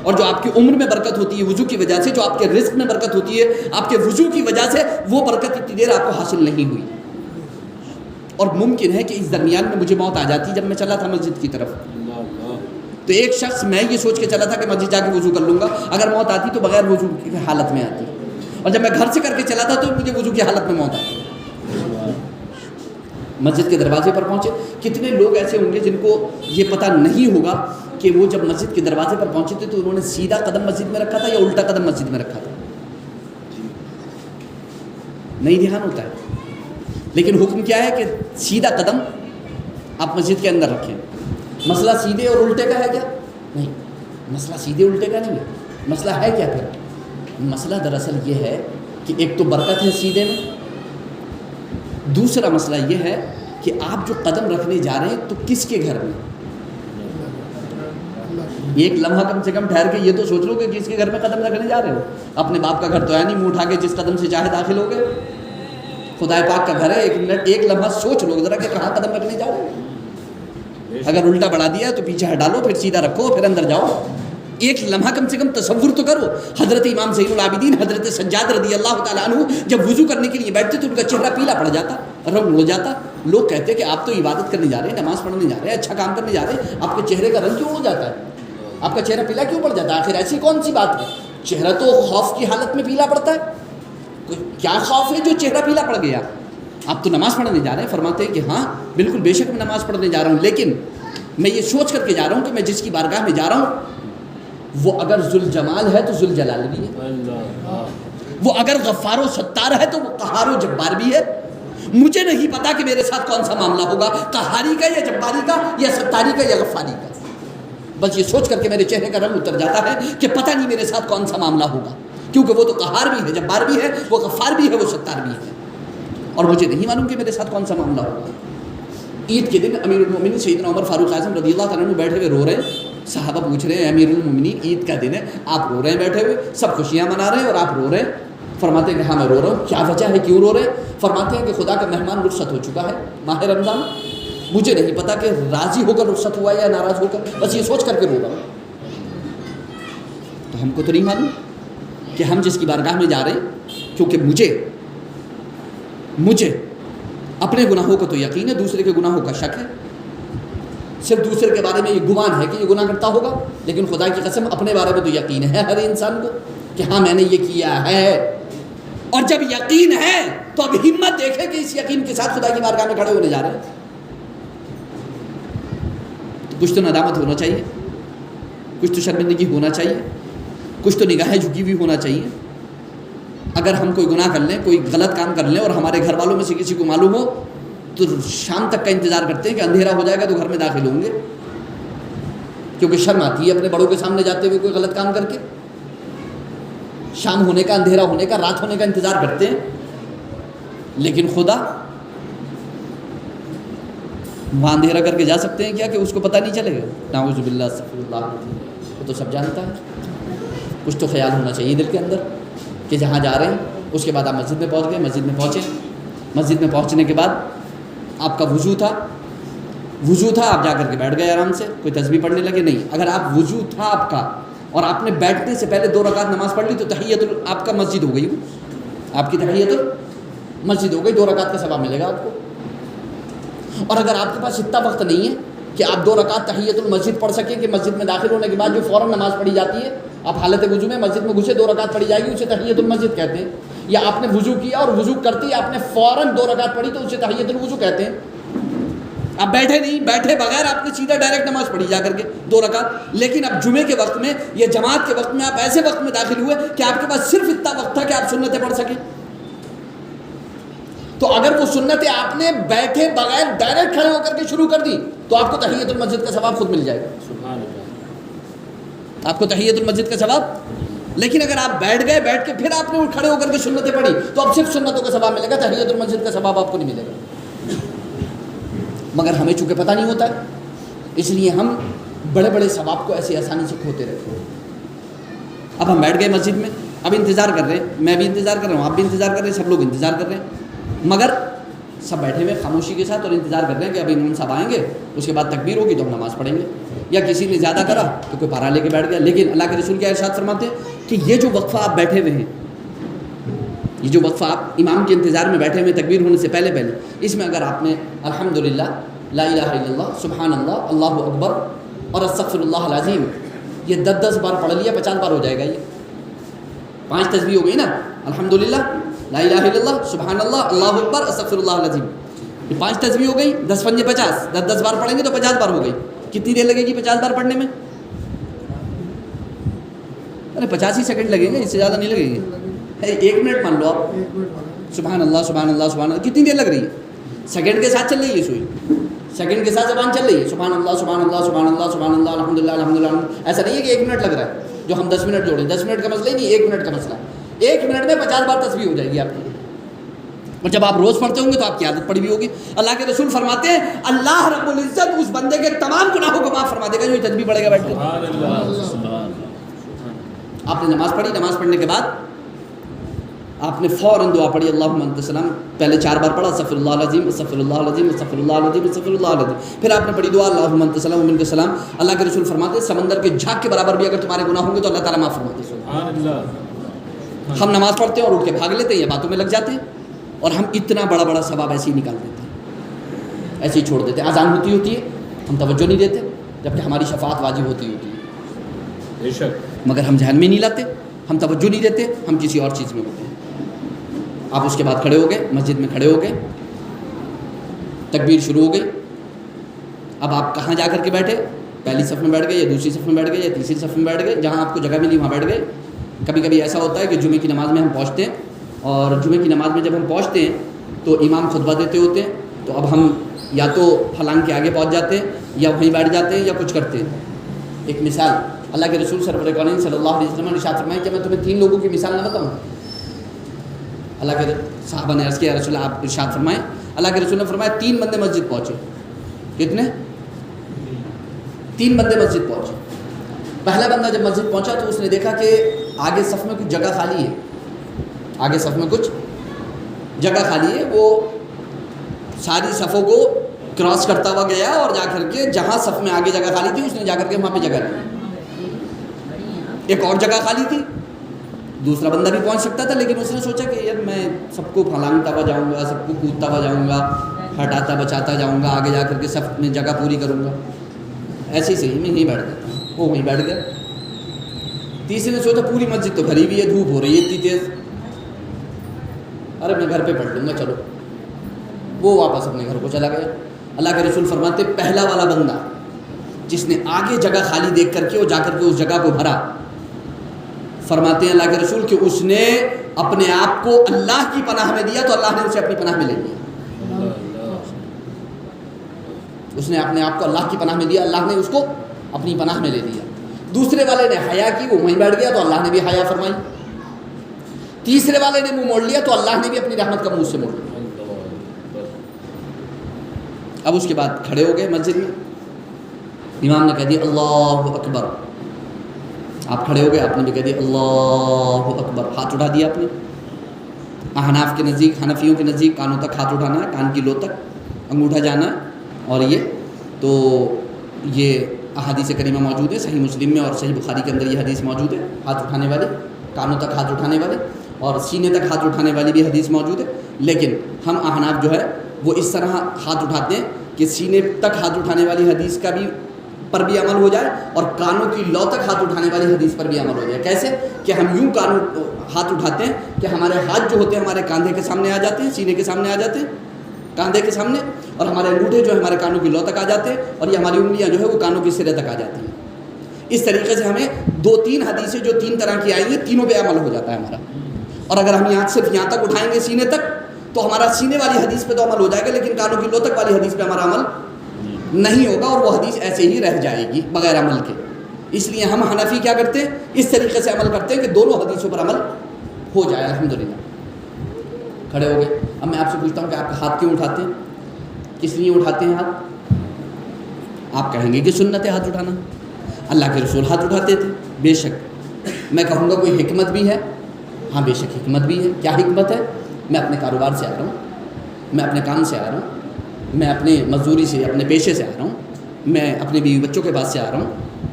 اور جو آپ کی عمر میں برکت ہوتی ہے وضو کی وجہ سے، جو آپ کے رزق میں برکت ہوتی ہے آپ کے وضو کی وجہ سے، وہ برکت اتنی دیر آپ کو حاصل نہیں ہوئی. اور ممکن ہے کہ اس درمیان میں مجھے موت آ جاتی جب میں چلا تھا مسجد کی طرف. تو ایک شخص میں یہ سوچ کے چلا تھا کہ مسجد جا کے وضو کر لوں گا، اگر موت آتی تو بغیر وضو کی حالت میں آتی. اور جب میں گھر سے کر کے چلا تھا تو مجھے وضو کی حالت میں موت آتی. مسجد کے دروازے پر پہنچے. کتنے لوگ ایسے ہوں گے جن کو یہ پتہ نہیں ہوگا کہ وہ جب مسجد کے دروازے پر پہنچے تھے تو انہوں نے سیدھا قدم مسجد میں رکھا تھا یا الٹا قدم مسجد میں رکھا تھا. نہیں دھیان ہوتا ہے. لیکن حکم کیا ہے کہ سیدھا قدم آپ مسجد کے اندر رکھیں. مسئلہ سیدھے اور الٹے کا ہے کیا؟ نہیں، مسئلہ سیدھے الٹے کا نہیں ہے. مسئلہ ہے کیا پھر؟ مسئلہ دراصل یہ ہے کہ ایک تو برکت ہے سیدھے میں، دوسرا مسئلہ یہ ہے کہ آپ جو قدم رکھنے جا رہے ہیں تو کس کے گھر میں؟ ایک لمحہ کم سے کم ٹھہر کے یہ تو سوچ لو کہ کس کے گھر میں قدم رکھنے جا رہے ہو. اپنے باپ کا گھر تو ہے نہیں، منہ اٹھا کے جس قدم سے چاہے داخل ہو گئے. خدا پاک کا گھر ہے. ایک منٹ ایک لمحہ سوچ لو ذرا کہ کہاں قدم رکھنے جا رہے ہو. اگر الٹا بڑھا دیا تو پیچھے ہٹا لو، پھر سیدھا رکھو، پھر اندر جاؤ. ایک لمحہ کم سے کم تصور تو کرو. حضرت امام زین العابدین حضرت سجاد رضی اللہ تعالیٰ عنہ جب وضو کرنے کے لیے بیٹھتے تو ان کا چہرہ پیلا پڑ جاتا، رنگ اڑ جاتا. لوگ کہتے کہ آپ تو عبادت کرنے جا رہے ہیں، نماز پڑھنے جا رہے ہیں، اچھا کام کرنے جا رہے ہیں، آپ کے چہرے کا رنگ کیوں اڑ جاتا ہے؟ آپ کا چہرہ پیلا کیوں پڑ جاتا ہے؟ آخر ایسی کون سی بات ہے؟ چہرہ تو خوف کی حالت میں پیلا پڑتا ہے. کیا خوف ہے جو چہرہ پیلا پڑ گیا؟ آپ تو نماز پڑھنے جا رہے ہیں. فرماتے ہیں کہ ہاں بالکل بے شک میں نماز پڑھنے جا رہا ہوں، لیکن میں یہ سوچ کر کے جا رہا ہوں کہ میں جس کی بارگاہ میں جا رہا ہوں وہ اگر ذوالجمال ہے تو ذوالجلال بھی ہے، وہ اگر غفار و ستار ہے تو وہ قہار و جبار بھی ہے. مجھے نہیں پتا کہ میرے ساتھ کون سا معاملہ ہوگا، قہاری کا یا جباری کا یا ستاری کا یا غفاری کا. بس یہ سوچ کر کے میرے چہرے کا رنگ اتر جاتا ہے کہ پتہ نہیں میرے ساتھ کون سا معاملہ ہوگا، کیونکہ وہ تو قہار بھی ہے، جبار بھی ہے، وہ غفار بھی ہے، وہ ستار بھی ہے، اور مجھے نہیں معلوم کہ میرے ساتھ کون سا معاملہ ہوگا. عید کے دن امیر المومنین سیدنا عمر فاروق اعظم رضی اللہ تعالیٰ عنہ بیٹھے ہوئے رو رہے ہیں. صحابہ پوچھ رہے ہیں امیر المومنین عید کا دن ہے، آپ رو رہے ہیں بیٹھے ہوئے، سب خوشیاں منا رہے ہیں اور آپ رو رہے ہیں. فرماتے ہیں کہ ہاں میں رو رہا ہوں. کیا وجہ ہے، کیوں رو رہے ہیں؟ فرماتے ہیں کہ خدا کا مہمان رخصت ہو چکا ہے ماہ رمضان. مجھے نہیں پتا کہ راضی ہو کر رخصت ہوا یا ناراض ہو کر، بس یہ سوچ کر کے رو رہا ہوں. تو ہم کو تو نہیں معلوم کہ ہم جس کی بارگاہ میں جا رہے ہیں، کیونکہ مجھے اپنے گناہوں کا تو یقین ہے، دوسرے کے گناہوں کا شک ہے. صرف دوسرے کے بارے میں یہ گمان ہے کہ یہ گناہ کرتا ہوگا، لیکن خدا کی قسم اپنے بارے میں تو یقین ہے ہر انسان کو کہ ہاں میں نے یہ کیا ہے. اور جب یقین ہے تو اب ہمت دیکھے کہ اس یقین کے ساتھ خدا کی بارگاہ میں کھڑے ہونے جا رہے ہیں. تو کچھ تو ندامت ہونا چاہیے، کچھ تو شرمندگی ہونا چاہیے، کچھ تو نگاہیں جھکی ہوئی ہونا چاہیے. اگر ہم کوئی گناہ کر لیں، کوئی غلط کام کر لیں اور ہمارے گھر والوں میں سے کسی کو معلوم ہو تو شام تک کا انتظار کرتے ہیں کہ اندھیرا ہو جائے گا تو گھر میں داخل ہوں گے، کیونکہ شرم آتی ہے اپنے بڑوں کے سامنے جاتے ہوئے کوئی غلط کام کر کے. شام ہونے کا، اندھیرا ہونے کا، رات ہونے کا انتظار کرتے ہیں. لیکن خدا وہاں اندھیرا کر کے جا سکتے ہیں کیا کہ اس کو پتہ نہیں چلے گا؟ نعوذ باللہ، استغفر اللہ. وہ تو سب جانتا ہے. کچھ تو خیال ہونا چاہیے دل کے اندر کہ جہاں جا رہے ہیں. اس کے بعد آپ مسجد میں پہنچ گئے، مسجد میں پہنچے. مسجد میں پہنچنے کے بعد آپ کا وضو تھا، آپ جا کر کے بیٹھ گئے آرام سے، کوئی تسبیح پڑھنے لگے نہیں. اگر آپ وضو تھا آپ کا اور آپ نے بیٹھنے سے پہلے 2 رکعت نماز پڑھ لی تو تحیت آپ کا مسجد ہو گئی، آپ کی تحیت مسجد ہو گئی، 2 رکعت کا ثواب ملے گا آپ کو. اور اگر آپ کے پاس اتنا وقت نہیں ہے کہ آپ 2 رکعت تحیت المسجد پڑھ سکیں کہ مسجد میں داخل ہونے کے بعد جو فوراً نماز پڑھی جاتی ہے، آپ حالت وضو میں مسجد میں گھسے 2 رکعت پڑھی جائے گی، اسے تحیت المسجد کہتے ہیں. یا آپ نے وضو کیا اور وضو کرتے ہی آپ نے فوراً 2 رکعت پڑھی تو اسے تحیۃ الوضو کہتے ہیں. اب بیٹھے نہیں، بیٹھے بغیر آپ نے سیدھا ڈائریکٹ نماز پڑھی جا کر کے 2 رکعت. لیکن اب جمعے کے وقت میں یا جماعت کے وقت میں آپ ایسے وقت میں داخل ہوئے کہ آپ کے پاس صرف اتنا وقت تھا کہ آپ سنتیں پڑھ سکیں. تو اگر وہ سنتیں آپ نے بیٹھے بغیر ڈائریکٹ کھڑے ہو کر کے شروع کر دی تو آپ کو تحیۃ المسجد کا ثواب خود مل جائے گا. سبحان اللہ. آپ کو تحیۃ المسجد کا ثواب. لیکن اگر آپ بیٹھ گئے، بیٹھ کے پھر آپ نے کھڑے ہو کر کے سنتیں پڑھی تو اب صرف سنتوں کا ثواب ملے گا، تحیۃ المسجد کا ثواب آپ کو نہیں ملے گا. مگر ہمیں چونکہ پتہ نہیں ہوتا ہے اس لیے ہم بڑے بڑے ثواب کو ایسے آسانی سے کھوتے رہتے ہیں. اب ہم بیٹھ گئے مسجد میں، اب انتظار کر رہے ہیں، میں بھی انتظار کر رہا ہوں، آپ بھی انتظار کر رہے ہیں، سب لوگ انتظار کر رہے ہیں. مگر سب بیٹھے ہوئے خاموشی کے ساتھ اور انتظار کر رہے ہیں کہ اب امام صاحب آئیں گے، اس کے بعد تکبیر ہوگی تو ہم نماز پڑھیں گے. یا کسی نے زیادہ کرا تو کوئی پارا لے کے بیٹھ گیا. لیکن اللہ کے رسول کیا ارشاد فرماتے ہیں کہ یہ جو وقفہ آپ بیٹھے ہوئے ہیں، یہ جو وقفہ آپ امام کے انتظار میں بیٹھے ہوئے تکبیر ہونے سے پہلے اس میں اگر آپ نے الحمدللہ، لا الہ الا اللہ، سبحان اللہ، اللہ اکبر اور استغفر اللہ العظیم یہ 10 بار پڑھ لیا، 50 بار ہو جائے گا. یہ 5 تسبیح ہو گئی نا، الحمدللہ، لا الہ الا اللہ، سبحان اللہ، اللہ اکبر، استغفر اللہ العظیم. یہ 5 تسبیح ہو گئی، 10 پنجے 50، 10 بار پڑھیں گے تو 50 بار ہو گئی. کتنی دیر لگے گی 50 بار پڑھنے میں؟ ارے 85 ہی سیکنڈ لگیں گے، اس سے زیادہ نہیں لگیں گے. 1 منٹ مان لو آپ. سبحان اللہ، سبحان اللہ، سبحان اللہ، کتنی دیر لگ رہی ہے؟ سیکنڈ کے ساتھ چل رہی ہے سوئی، سیکنڈ کے ساتھ زبان چل رہی ہے. سبحان اللہ، سبحان اللہ، سبحان اللہ، سبحان اللہ، الحمدللہ، الحمدللہ. ایسا نہیں ہے کہ 1 منٹ لگ رہا ہے جو ہم 10 منٹ جوڑیں. 10 منٹ کا مسئلہ ہی نہیں، 1 منٹ کا مسئلہ. 1 منٹ میں 50 بار تسبیح ہو جائے گی آپ کی. اور جب آپ روز پڑھتے ہوں گے تو آپ کی عادت پڑی بھی ہوگی. اللہ کے رسول فرماتے ہیں اللہ رب العزت اس بندے کے تمام گناہوں کو معاف فرما دے گا جو یہ تسبیح پڑھے گا بیٹھ کے. آپ نے نماز پڑھی، نماز پڑھنے کے بعد آپ نے فوراً دعا پڑھی اللہم انت السلام. پہلے 4 بار پڑھا استغفر اللہ العظیم، استغفر اللہ العظیم، استغفر اللہ العظیم، استغفر اللہ العظیم. پھر آپ نے پڑھی دعا اللہم انت السلام ومنک السلام. اللہ کے رسول فرماتے ہیں سمندر کے جھاگ کے برابر بھی اگر تمہارے گناہ ہوں گے تو اللہ تعالیٰ معاف فرماتے ہیں. سبحان اللہ. ہم نماز پڑھتے ہیں اور اٹھ کے بھاگ لیتے ہیں یا باتوں میں لگ جاتے ہیں اور ہم اتنا بڑا بڑا ثواب ایسے ہی نکال دیتے ہیں، ایسے ہی چھوڑ دیتے ہیں. اذان ہوتی ہے ہم توجہ نہیں دیتے جبکہ ہماری شفاعت واجب ہوتی ہے. بے شک. مگر ہم ذہن میں نہیں لاتے، ہم توجہ نہیں دیتے، ہم کسی اور چیز میں ہوتے ہیں. آپ اس کے بعد کھڑے ہو گئے، مسجد میں کھڑے ہو گئے، تکبیر شروع ہو گئی. اب آپ کہاں جا کر کے بیٹھے؟ پہلی صف میں بیٹھ گئے یا دوسری صف میں بیٹھ گئے یا تیسری صف میں بیٹھ گئے، جہاں آپ کو جگہ ملی وہاں بیٹھ گئے. کبھی کبھی ایسا ہوتا ہے کہ جمعے کی نماز میں ہم پہنچتے ہیں اور جمعے کی نماز میں جب ہم پہنچتے ہیں تو امام خطبہ دیتے ہوتے ہیں تو اب ہم یا تو فلان کے آگے پہنچ جاتے ہیں یا وہیں بیٹھ جاتے ہیں یا کچھ کرتے ہیں. ایک مثال اللہ کے رسول سرور کونین صلی اللہ علیہ وسلم نے ارشاد فرمایا کہ میں تمہیں 3 لوگوں کی مثال نہ بتاؤں. اللہ کے صحابہ نے عرض کیا رسول اللہ آپ ارشاد فرمائیں. اللہ کے رسول نے فرمایا 3 بندے مسجد پہنچے. کتنے؟ 3 بندے مسجد پہنچے. پہلا بندہ جب مسجد پہنچا تو اس نے دیکھا کہ آگے صف میں کچھ جگہ خالی ہے، آگے صف میں کچھ جگہ خالی ہے. وہ ساری صفوں کو کراس کرتا ہوا گیا اور جا کر کے جہاں صف میں آگے جگہ خالی تھی اس نے جا کر کے وہاں پہ جگہ لی. ایک اور جگہ خالی تھی، دوسرا بندہ بھی پہنچ سکتا تھا لیکن اس نے سوچا کہ یار میں سب کو پھلانگتا ہوا جاؤں گا، سب کو کودتا ہوا جاؤں گا، ہٹاتا بچاتا جاؤں گا، آگے جا کر کے صف میں جگہ پوری کروں گا، ایسے ہی صحیح میں نہیں بیٹھ دیتا. وہ وہیں بیٹھ گیا. تیسرے نے سوچا پوری مسجد تو بھری ہوئی ہے، دھوپ ہو رہی ہے اتنی تیز، ارے میں گھر پہ پڑھ لوں گا چلو. وہ واپس اپنے گھر کو چلا گیا. اللہ کے رسول فرماتے پہلا والا بندہ جس نے آگے جگہ خالی دیکھ کر کے وہ جا کر کے اس جگہ کو بھرا، فرماتے ہیں اللہ کے رسول کہ اس نے اپنے آپ کو اللہ کی پناہ میں دیا تو اللہ نے اسے اپنی پناہ میں لے لیا. اس نے اپنے آپ کو اللہ کی پناہ میں دیا، اللہ نے اس کو اپنی پناہ میں لے لیا. دوسرے والے نے حیا کی، وہ وہیں بیٹھ گیا تو اللہ نے بھی حیا فرمائی. تیسرے والے نے منہ موڑ لیا تو اللہ نے بھی اپنی رحمت کا منہ سے موڑ لیا. اب اس کے بعد کھڑے ہو گئے مسجد میں، امام نے کہہ دیا اللہ اکبر. آپ کھڑے ہو گئے، آپ نے بھی کہہ دیا اللہ اکبر، ہاتھ اٹھا دیا آپ نے. احناف کے نزدیک، حنفیوں کے نزدیک کانوں تک ہاتھ اٹھانا ہے، کان کی لو تک انگوٹھا جانا ہے. اور یہ احادیث کریمہ موجود ہے صحیح مسلم میں اور صحیح بخاری کے اندر یہ حدیث موجود ہے. ہاتھ اٹھانے والے، کانوں تک ہاتھ اٹھانے والے اور سینے تک ہاتھ اٹھانے والی بھی حدیث موجود ہے. لیکن ہم احناف جو ہے وہ اس طرح ہاتھ اٹھاتے ہیں کہ سینے تک ہاتھ اٹھانے والی حدیث کا بھی پر بھی عمل ہو جائے اور کانوں کی لو تک ہاتھ اٹھانے والی حدیث پر بھی عمل ہو جائے. کیسے کہ ہم یوں کانوں ہاتھ اٹھاتے ہیں کہ ہمارے ہاتھ جو ہوتے ہیں ہمارے کاندھے کے سامنے آ جاتے ہیں, سینے کے سامنے آ جاتے ہیں, کاندھے کے سامنے, اور ہمارے انگوٹھے جو ہے ہمارے کانوں کی لو تک آ جاتے ہیں, اور یہ ہماری انگلیاں جو ہے وہ کانوں کے سرے تک آ جاتی ہیں. اس طریقے سے ہمیں 2-3 حدیثیں جو 3 طرح کی آئی ہیں تینوں پہ عمل ہو جاتا ہے ہمارا. اور اگر ہم یہاں صرف یہاں تک اٹھائیں گے سینے تک تو ہمارا سینے والی حدیث پہ تو عمل ہو جائے گا, لیکن کانوں کی لو تک والی حدیث پہ ہمارا عمل نہیں ہوگا, اور وہ حدیث ایسے ہی رہ جائے گی بغیر عمل کے. اس لیے ہم حنفی کیا کرتے ہیں, اس طریقے سے عمل کرتے ہیں کہ دونوں حدیثوں پر عمل ہو جائے. الحمدللہ. کھڑے ہو گئے. اب میں آپ سے پوچھتا ہوں کہ آپ کا ہاتھ کیوں اٹھاتے ہیں, کس لیے اٹھاتے ہیں ہاتھ؟ آپ کہیں گے کہ سنت ہے ہاتھ اٹھانا, اللہ کے رسول ہاتھ اٹھاتے تھے. بے شک میں کہوں گا کوئی حکمت بھی ہے, ہاں بے شک حکمت بھی ہے. کیا حکمت ہے؟ میں اپنے کاروبار سے آ رہا ہوں, میں اپنے کام سے آ رہا ہوں, میں اپنے مزدوری سے اپنے پیشے سے آ رہا ہوں, میں اپنے بیوی بچوں کے پاس سے آ رہا ہوں,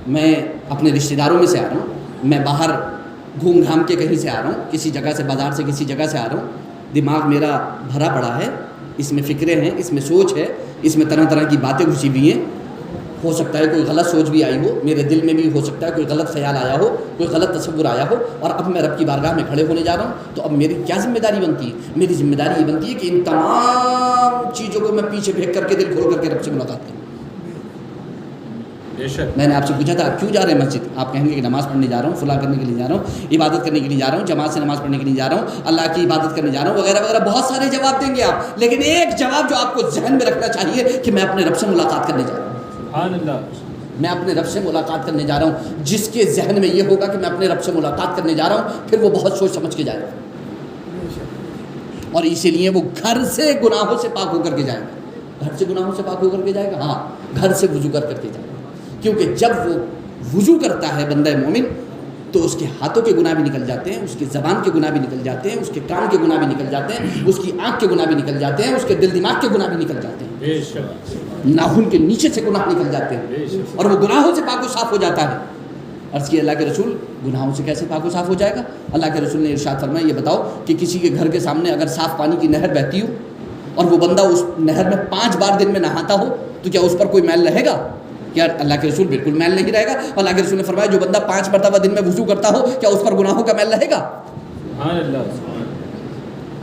میں اپنے رشتہ داروں میں سے آ رہا ہوں, میں باہر گھوم گھام کے کہیں سے آ رہا ہوں, کسی جگہ سے, بازار سے کسی جگہ سے آ رہا ہوں. دماغ میرا بھرا پڑا ہے, اس میں فکریں ہیں, اس میں سوچ ہے, اس میں طرح طرح کی باتیں گھسی ہوئی ہیں. ہو سکتا ہے کوئی غلط سوچ بھی آئی ہو, میرے دل میں بھی ہو سکتا ہے کوئی غلط خیال آیا ہو, کوئی غلط تصور آیا ہو, اور اب میں رب کی بارگاہ میں کھڑے ہونے جا رہا ہوں. تو اب میری کیا ذمہ داری بنتی ہے؟ میری ذمہ داری یہ بنتی ہے کہ ان تمام چیزوں کو میں پیچھے پھینک کر کے دل کھول کر کے رب سے ملاقات کروں. میں نے آپ سے پوچھا تھا آپ کیوں جا رہے ہیں مسجد, آپ کہیں گے کہ نماز پڑھنے جا رہا ہوں, فلاں کرنے کے لیے جا رہا ہوں, عبادت کرنے کے لیے جا رہا ہوں, جماعت سے نماز پڑھنے کے لیے جا رہا ہوں, اللہ کی عبادت کرنے جا رہا ہوں, وغیرہ وغیرہ بہت سارے جواب دیں گے آپ. لیکن ایک جواب جو آپ کو ذہن میں رکھنا چاہیے کہ میں اپنے رب سے ملاقات کرنے جا رہا ہوں. سبحان اللہ. میں اپنے رب سے ملاقات کرنے جا رہا ہوں. جس کے ذہن میں یہ ہوگا کہ میں اپنے رب سے ملاقات کرنے جا رہا ہوں, پھر وہ بہت سوچ سمجھ کے جائے گا, اور اسی لیے وہ گھر سے گناہوں سے پاک ہو کر کے جائے گا. گھر سے گناہوں سے پاک ہو کر کے جائے گا, ہاں گھر سے وضو کر کے جائے گا. کیونکہ جب وہ وضو کرتا ہے بندہ مومن تو اس کے ہاتھوں کے گناہ بھی نکل جاتے ہیں, اس کے زبان کے گناہ بھی نکل جاتے ہیں, اس کے کان کے گناہ بھی نکل جاتے ہیں, اس کی آنکھ کے گناہ بھی نکل جاتے ہیں, اس کے دل دماغ کے گناہ بھی نکل جاتے ہیں, ناخن کے نیچے سے گناہ نکل جاتے ہیں, اور وہ گناہوں سے پاک و صاف ہو جاتا ہے. عرض کی اللہ کے رسول گناہوں سے کیسے پاک و صاف ہو جائے گا؟ اللہ کے رسول نے ارشاد فرمایا یہ بتاؤ کہ کسی کے گھر کے سامنے اگر صاف پانی کی نہر بہتی ہو اور وہ بندہ اس نہر میں 5 بار دن میں نہاتا ہو تو کیا اس پر کوئی میل رہے گا؟ کیا اللہ کے رسول بالکل میل نہیں رہے گا. اللہ کے رسول نے فرمایا جو بندہ 5 مرتبہ دن میں وضو کرتا ہو کیا اس پر گناہوں کا میل رہے گا؟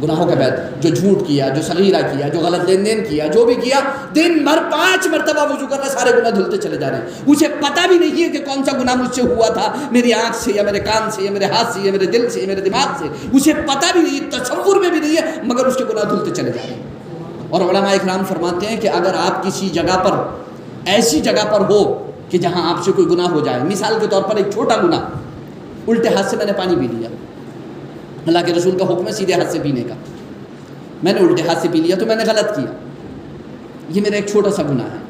گناہوں کا میل. جو جھوٹ کیا, جو صغیرہ کیا, جو غلط لین دین کیا, جو بھی کیا, دن بھر 5 مرتبہ وضو کر رہا, سارے گناہ دھلتے چلے جا رہے ہیں. اسے پتہ بھی نہیں ہے کہ کون سا گناہ مجھ سے ہوا تھا, میری آنکھ سے یا میرے کان سے یا میرے ہاتھ سے یا میرے دل سے یا میرے دماغ سے, اسے پتہ بھی نہیں, تصور میں بھی نہیں ہے, مگر اس کے گناہ دھلتے چلے جا رہے ہیں. اور علماء اکرام فرماتے ہیں کہ اگر آپ کسی جگہ پر, ایسی جگہ پر ہو کہ جہاں آپ سے کوئی گناہ ہو جائے, مثال کے طور پر ایک چھوٹا گناہ, الٹے ہاتھ سے میں نے پانی پی لیا, اللہ کے رسول کا حکم ہے سیدھے ہاتھ سے پینے کا, میں نے الٹے ہاتھ سے پی لیا تو میں نے غلط کیا, یہ میرا ایک چھوٹا سا گناہ ہے,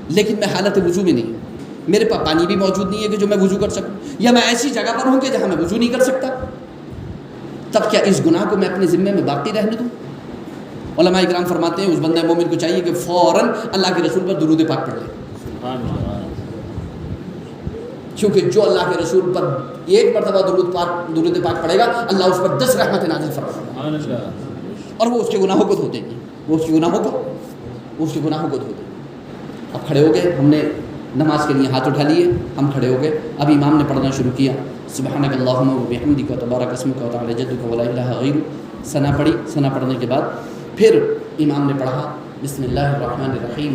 لیکن میں حالت وضو میں نہیں ہوں, میرے پاس پانی بھی موجود نہیں ہے کہ جو میں وضو کر سکوں, یا میں ایسی جگہ پر ہوں کہ جہاں میں وضو نہیں کر سکتا, تب کیا اس گناہ کو میں اپنے ذمے میں باقی رہنے دوں؟ علماء اکرام فرماتے ہیں اس بندہ مومن کو چاہیے کہ فوراً اللہ کے رسول پر درود پاک پڑھ لے, کیونکہ جو اللہ کے رسول پر 1 مرتبہ درود پاک پڑھے گا اللہ اس پر 10 رحمتیں نازل فرمائے گا, اور وہ اس کے گناہوں کو دھو دیں گے, وہ اس کے گناہوں کو دھو دیں گے. اب کھڑے ہو گئے, ہم نے نماز کے لیے ہاتھ اٹھا لیے, ہم کھڑے ہو گئے, اب امام نے پڑھنا شروع کیا, سبحانک اللہم و بحمدک و تبارک اسمک و تعالی جدک و لا الہ غیرک, ثنا پڑھی, ثنا پڑھنے کے بعد پھر امام نے پڑھا بسم اللہ الرحمن الرحیم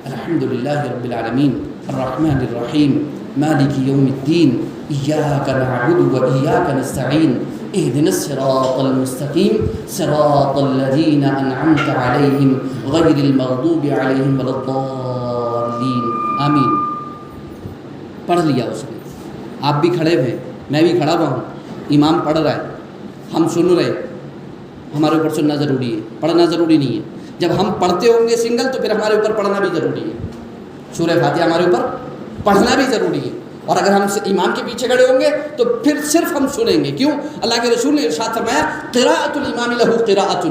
الحمدللہ رب العالمین الرحمن الرحیم مالک یوم الدین ایاک نعبد و ایاک نستعین اهدنا الصراط المستقیم صراط الذین انعمت علیہم غیر المغضوب علیہم ولا الضالین, آمین. پڑھ لیا اس نے, آپ بھی کھڑے ہوئے, میں بھی کھڑا ہوا ہوں, امام پڑھ رہا ہے, ہم سن رہے, ہمارے اوپر سننا ضروری ہے, پڑھنا ضروری نہیں ہے. جب ہم پڑھتے ہوں گے سنگل تو پھر ہمارے اوپر پڑھنا بھی ضروری ہے, سورہ فاتحہ ہمارے اوپر پڑھنا بھی ضروری ہے. اور اگر ہم امام کے پیچھے کھڑے ہوں گے تو پھر صرف ہم سنیں گے. کیوں؟ اللہ کے رسول نے ارشاد فرمایا قراءۃ الامام لہ قراءۃ,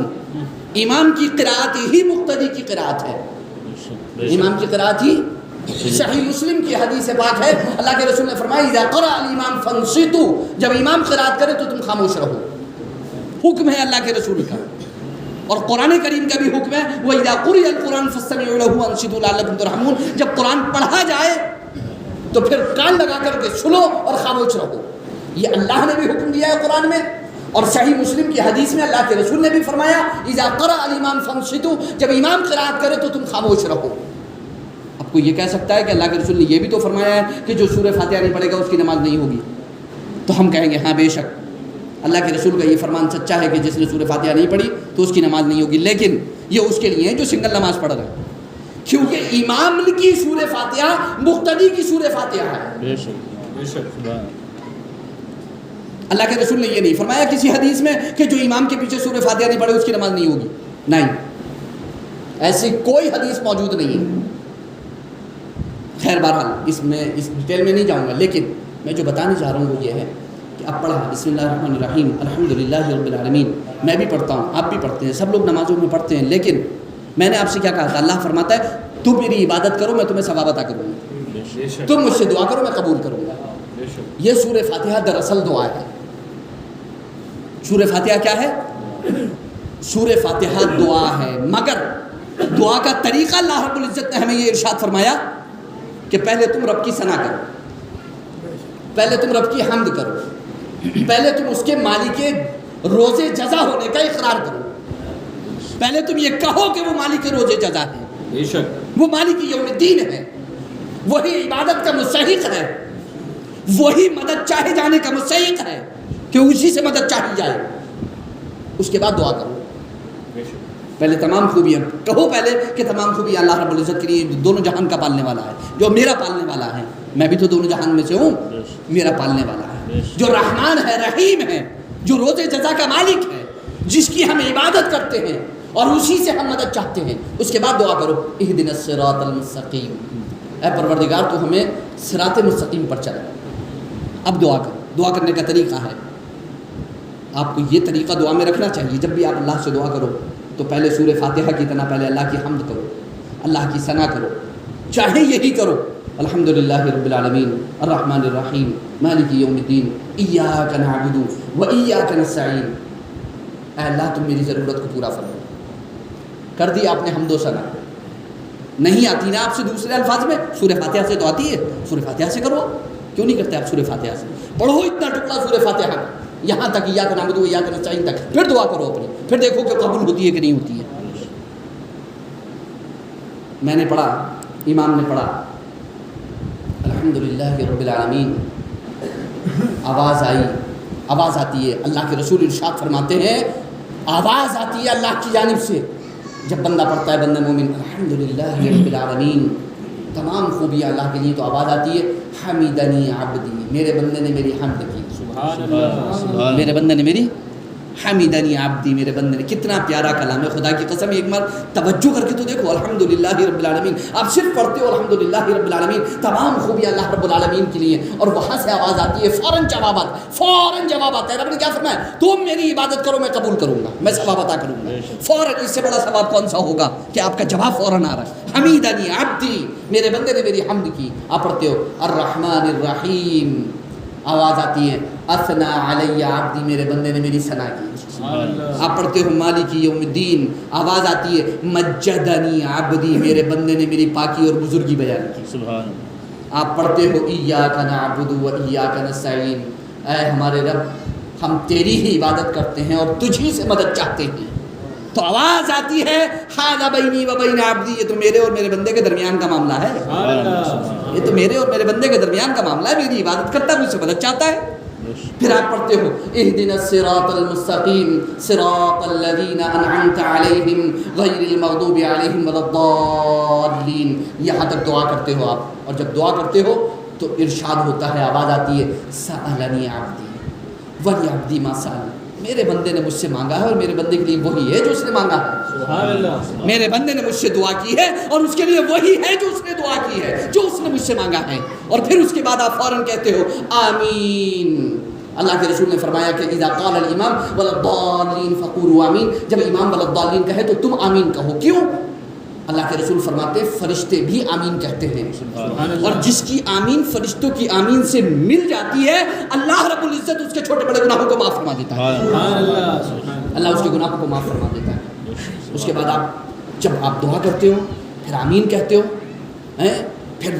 امام کی قراءت ہی مقتدی کی قراءت ہے, امام کی قراءت ہی. صحیح مسلم کی حدیث پاک ہے, اللہ کے رسول نے فرمایا اذا قرأ الامام فانصتوا, جب امام قراءت کرے تو تم خاموش رہو. حکم ہے اللہ کے رسول کا, اور قرآن کریم کا بھی حکم ہے وَإِذَا قُرِئَ الْقُرْآنُ فَاسْتَمِعُوا لَهُ وَأَنصِتُوا لَعَلَّكُمْ تُرْحَمُونَ, جب قرآن پڑھا جائے تو پھر کان لگا کر کے سنو اور خاموش رہو. یہ اللہ نے بھی حکم دیا ہے قرآن میں, اور صحیح مسلم کی حدیث میں اللہ کے رسول نے بھی فرمایا اذا قرأ الامام فانصتوا, جب امام قرات کرے تو تم خاموش رہو. اب کوئی یہ کہہ سکتا ہے کہ اللہ کے رسول نے یہ بھی تو فرمایا ہے کہ جو سورہ فاتحہ نہیں پڑھے گا اس کی نماز نہیں ہوگی. تو ہم کہیں گے ہاں بے شک اللہ کے رسول کا یہ فرمان سچا ہے کہ جس نے سورہ فاتحہ نہیں پڑھی تو اس کی نماز نہیں ہوگی, لیکن یہ اس کے لیے ہے جو سنگل نماز پڑھ رہا ہے, کیونکہ امام کی سورہ فاتحہ مقتدی کی سورہ فاتحہ ہے. بے شک بے شک. اللہ کے رسول نے یہ نہیں فرمایا کسی حدیث میں کہ جو امام کے پیچھے سورہ فاتحہ نہیں پڑھے اس کی نماز نہیں ہوگی. نہیں, ایسی کوئی حدیث موجود نہیں ہے. خیر بہرحال اس ڈیٹیل میں نہیں جاؤں گا, لیکن میں جو بتانے جا رہا ہوں وہ یہ ہے کہ اب پڑھا بسم اللہ الرحمن الرحیم الحمدللہ رب العالمین. میں بھی پڑھتا ہوں, آپ بھی پڑھتے ہیں, سب لوگ نمازوں میں پڑھتے ہیں, لیکن میں نے آپ سے کیا کہا تھا؟ اللہ فرماتا ہے تم میری عبادت کرو میں تمہیں ثواب عطا کروں گا, تم مجھ سے دعا کرو میں قبول کروں گا. یہ سورہ فاتحہ دراصل دعا ہے. سورہ فاتحہ کیا ہے؟ سورہ فاتحہ دعا ہے, مگر دعا کا طریقہ اللہ رب العزت نے ہمیں یہ ارشاد فرمایا کہ پہلے تم رب کی ثنا کرو, پہلے تم رب کی حمد کرو, پہلے تم اس کے مالک روز جزا ہونے کا اقرار کرو, پہلے تم یہ کہو کہ وہ مالک روز جزا ہے, بے شک وہ مالک یوم الدین ہے, وہی عبادت کا مستحق ہے, وہی مدد چاہے جانے کا مستحق ہے کہ اسی سے مدد چاہی جائے. اس کے بعد دعا کرو. پہلے تمام خوبیاں کہو, پہلے کہ تمام خوبیاں اللہ رب العزت کے لیے دونوں جہان کا پالنے والا ہے, جو میرا پالنے والا ہے. میں بھی تو دونوں جہان میں سے ہوں, میرا پالنے والا ہے, جو رحمان ہے رحیم ہے, جو روز جزا کا مالک ہے, جس کی ہم عبادت کرتے ہیں اور اسی سے ہم مدد چاہتے ہیں. اس کے بعد دعا کرو اہدنا الصراط المستقیم, اے پروردگار تو ہمیں صراط مستقیم پر چلا. اب دعا کرو. دعا کرنے کا طریقہ ہے, آپ کو یہ طریقہ دعا میں رکھنا چاہیے. جب بھی آپ اللہ سے دعا کرو تو پہلے سورہ فاتحہ کی طرح پہلے اللہ کی حمد کرو, اللہ کی ثنا کرو, چاہے یہی کرو الحمدللہ رب العالمین الرحمن الرحیم مالک یوم الدین ایاک نعبد و ایاک نستعین. اے اللہ تم میری ضرورت کو پورا فرماؤ. کر دی آپ نے حمد و ثنا. نہیں آتی نا آپ سے دوسرے الفاظ میں؟ سورہ فاتحہ سے تو آتی ہے, سورہ فاتحہ سے کرو. کیوں نہیں کرتے آپ سورہ فاتحہ سے؟ پڑھو اتنا ٹکڑا سورہ فاتحہ کا, یہاں تک ایاک نعبد و ایاک نستعین تک, پھر دعا کرو اپنی, پھر دیکھو کہ قبول ہوتی ہے کہ نہیں ہوتی ہے. میں نے پڑھا, امام نے پڑھا الحمدللہ رب العالمین, آواز آئی, آواز آتی ہے. اللہ کے رسول ارشاد فرماتے ہیں آواز آتی ہے اللہ کی جانب سے جب بندہ پڑھتا ہے, بندہ مومن الحمدللہ رب العالمین, تمام خوبیاں اللہ کے لیے, تو آواز آتی ہے حمیدنی عبدی, میرے بندے نے میری حمد کی. سبحان اللہ, میرے بندے نے میری حمیدنی عبدی, میرے بندے نے. کتنا پیارا کلام ہے, خدا کی قسم. ایک بار توجہ کر کے تو دیکھو الحمدللہ رب العالمین. آپ صرف پڑھتے ہو الحمدللہ رب العالمین, تمام خوبیاں اللہ رب العالمین کے لیے, اور وہاں سے آواز آتی ہے فوراً جوابات ہے. رب نے کیا فرمایا؟ تم میری عبادت کرو میں قبول کروں گا, میں ثواب عطا کروں گا. فوراً اس سے بڑا ثواب کون سا ہوگا کہ آپ کا جواب فوراً آ رہا ہے. حمیدنی عبدی, میرے بندے نے میری حمد کی. آپ پڑھتے ہو الرحمن الرحیم, آواز آتی ہے اثنا علی عبدی, میرے بندے نے میری ثنا کی. آپ پڑھتے ہو مالک یوم الدین, آواز آتی ہے مجدنی عبدی, میرے بندے نے میری پاکی اور بزرگی بیان کی. سبحان. آپ پڑھتے ہو ایاک نعبد و ایاک نستعین, اے ہمارے رب ہم تیری ہی عبادت کرتے ہیں اور تجھی سے مدد چاہتے ہیں. تو آواز آتی ہے ھذا بینی و بین عبدی, یہ تو میرے اور میرے بندے کے درمیان کا معاملہ ہے. یہ تو میرے اور میرے بندے کے درمیان کا معاملہ ہے, میری عبادت کرتا ہے, مجھ سے مدد چاہتا ہے. پھر آپ پڑھتے ہو اہدنا الصراط المستقیم صراط الذین انعمت علیہم غیر المغضوب علیہم ولا الضالین. یہاں تک دعا کرتے ہو آپ, اور جب دعا کرتے ہو تو ارشاد ہوتا ہے, آواز آتی ہے سألنی عبدی ولیعبدی ما سأل, میرے بندے نے مجھ سے مانگا ہے اور میرے بندے کے لیے وہی ہے جو اس نے مانگا ہے. سبحان اللہ. میرے بندے نے مجھ سے دعا کی ہے اور اس کے لیے وہی ہے جو اس نے دعا کی ہے, جو اس نے مجھ سے مانگا ہے. اور پھر اس کے بعد آپ فوراً کہتے ہو آمین. اللہ کے رسول نے فرمایا کہ اذا قال الامام ولا الضالین فقولوا آمین, جب امام ولا الضالین کہے تو تم آمین کہو. کیوں؟ اللہ کے رسول فرماتے فرشتے بھی آمین کہتے ہیں, اور جس کی آمین فرشتوں کی آمین سے مل جاتی ہے اللہ رب العزت اس کے چھوٹے بڑے گناہوں کو معاف فرما دیتا ہے. اللہ اس کے گناہوں کو معاف فرما دیتا ہے. اس کے بعد آپ جب آپ دعا کرتے ہو پھر آمین کہتے ہو, پھر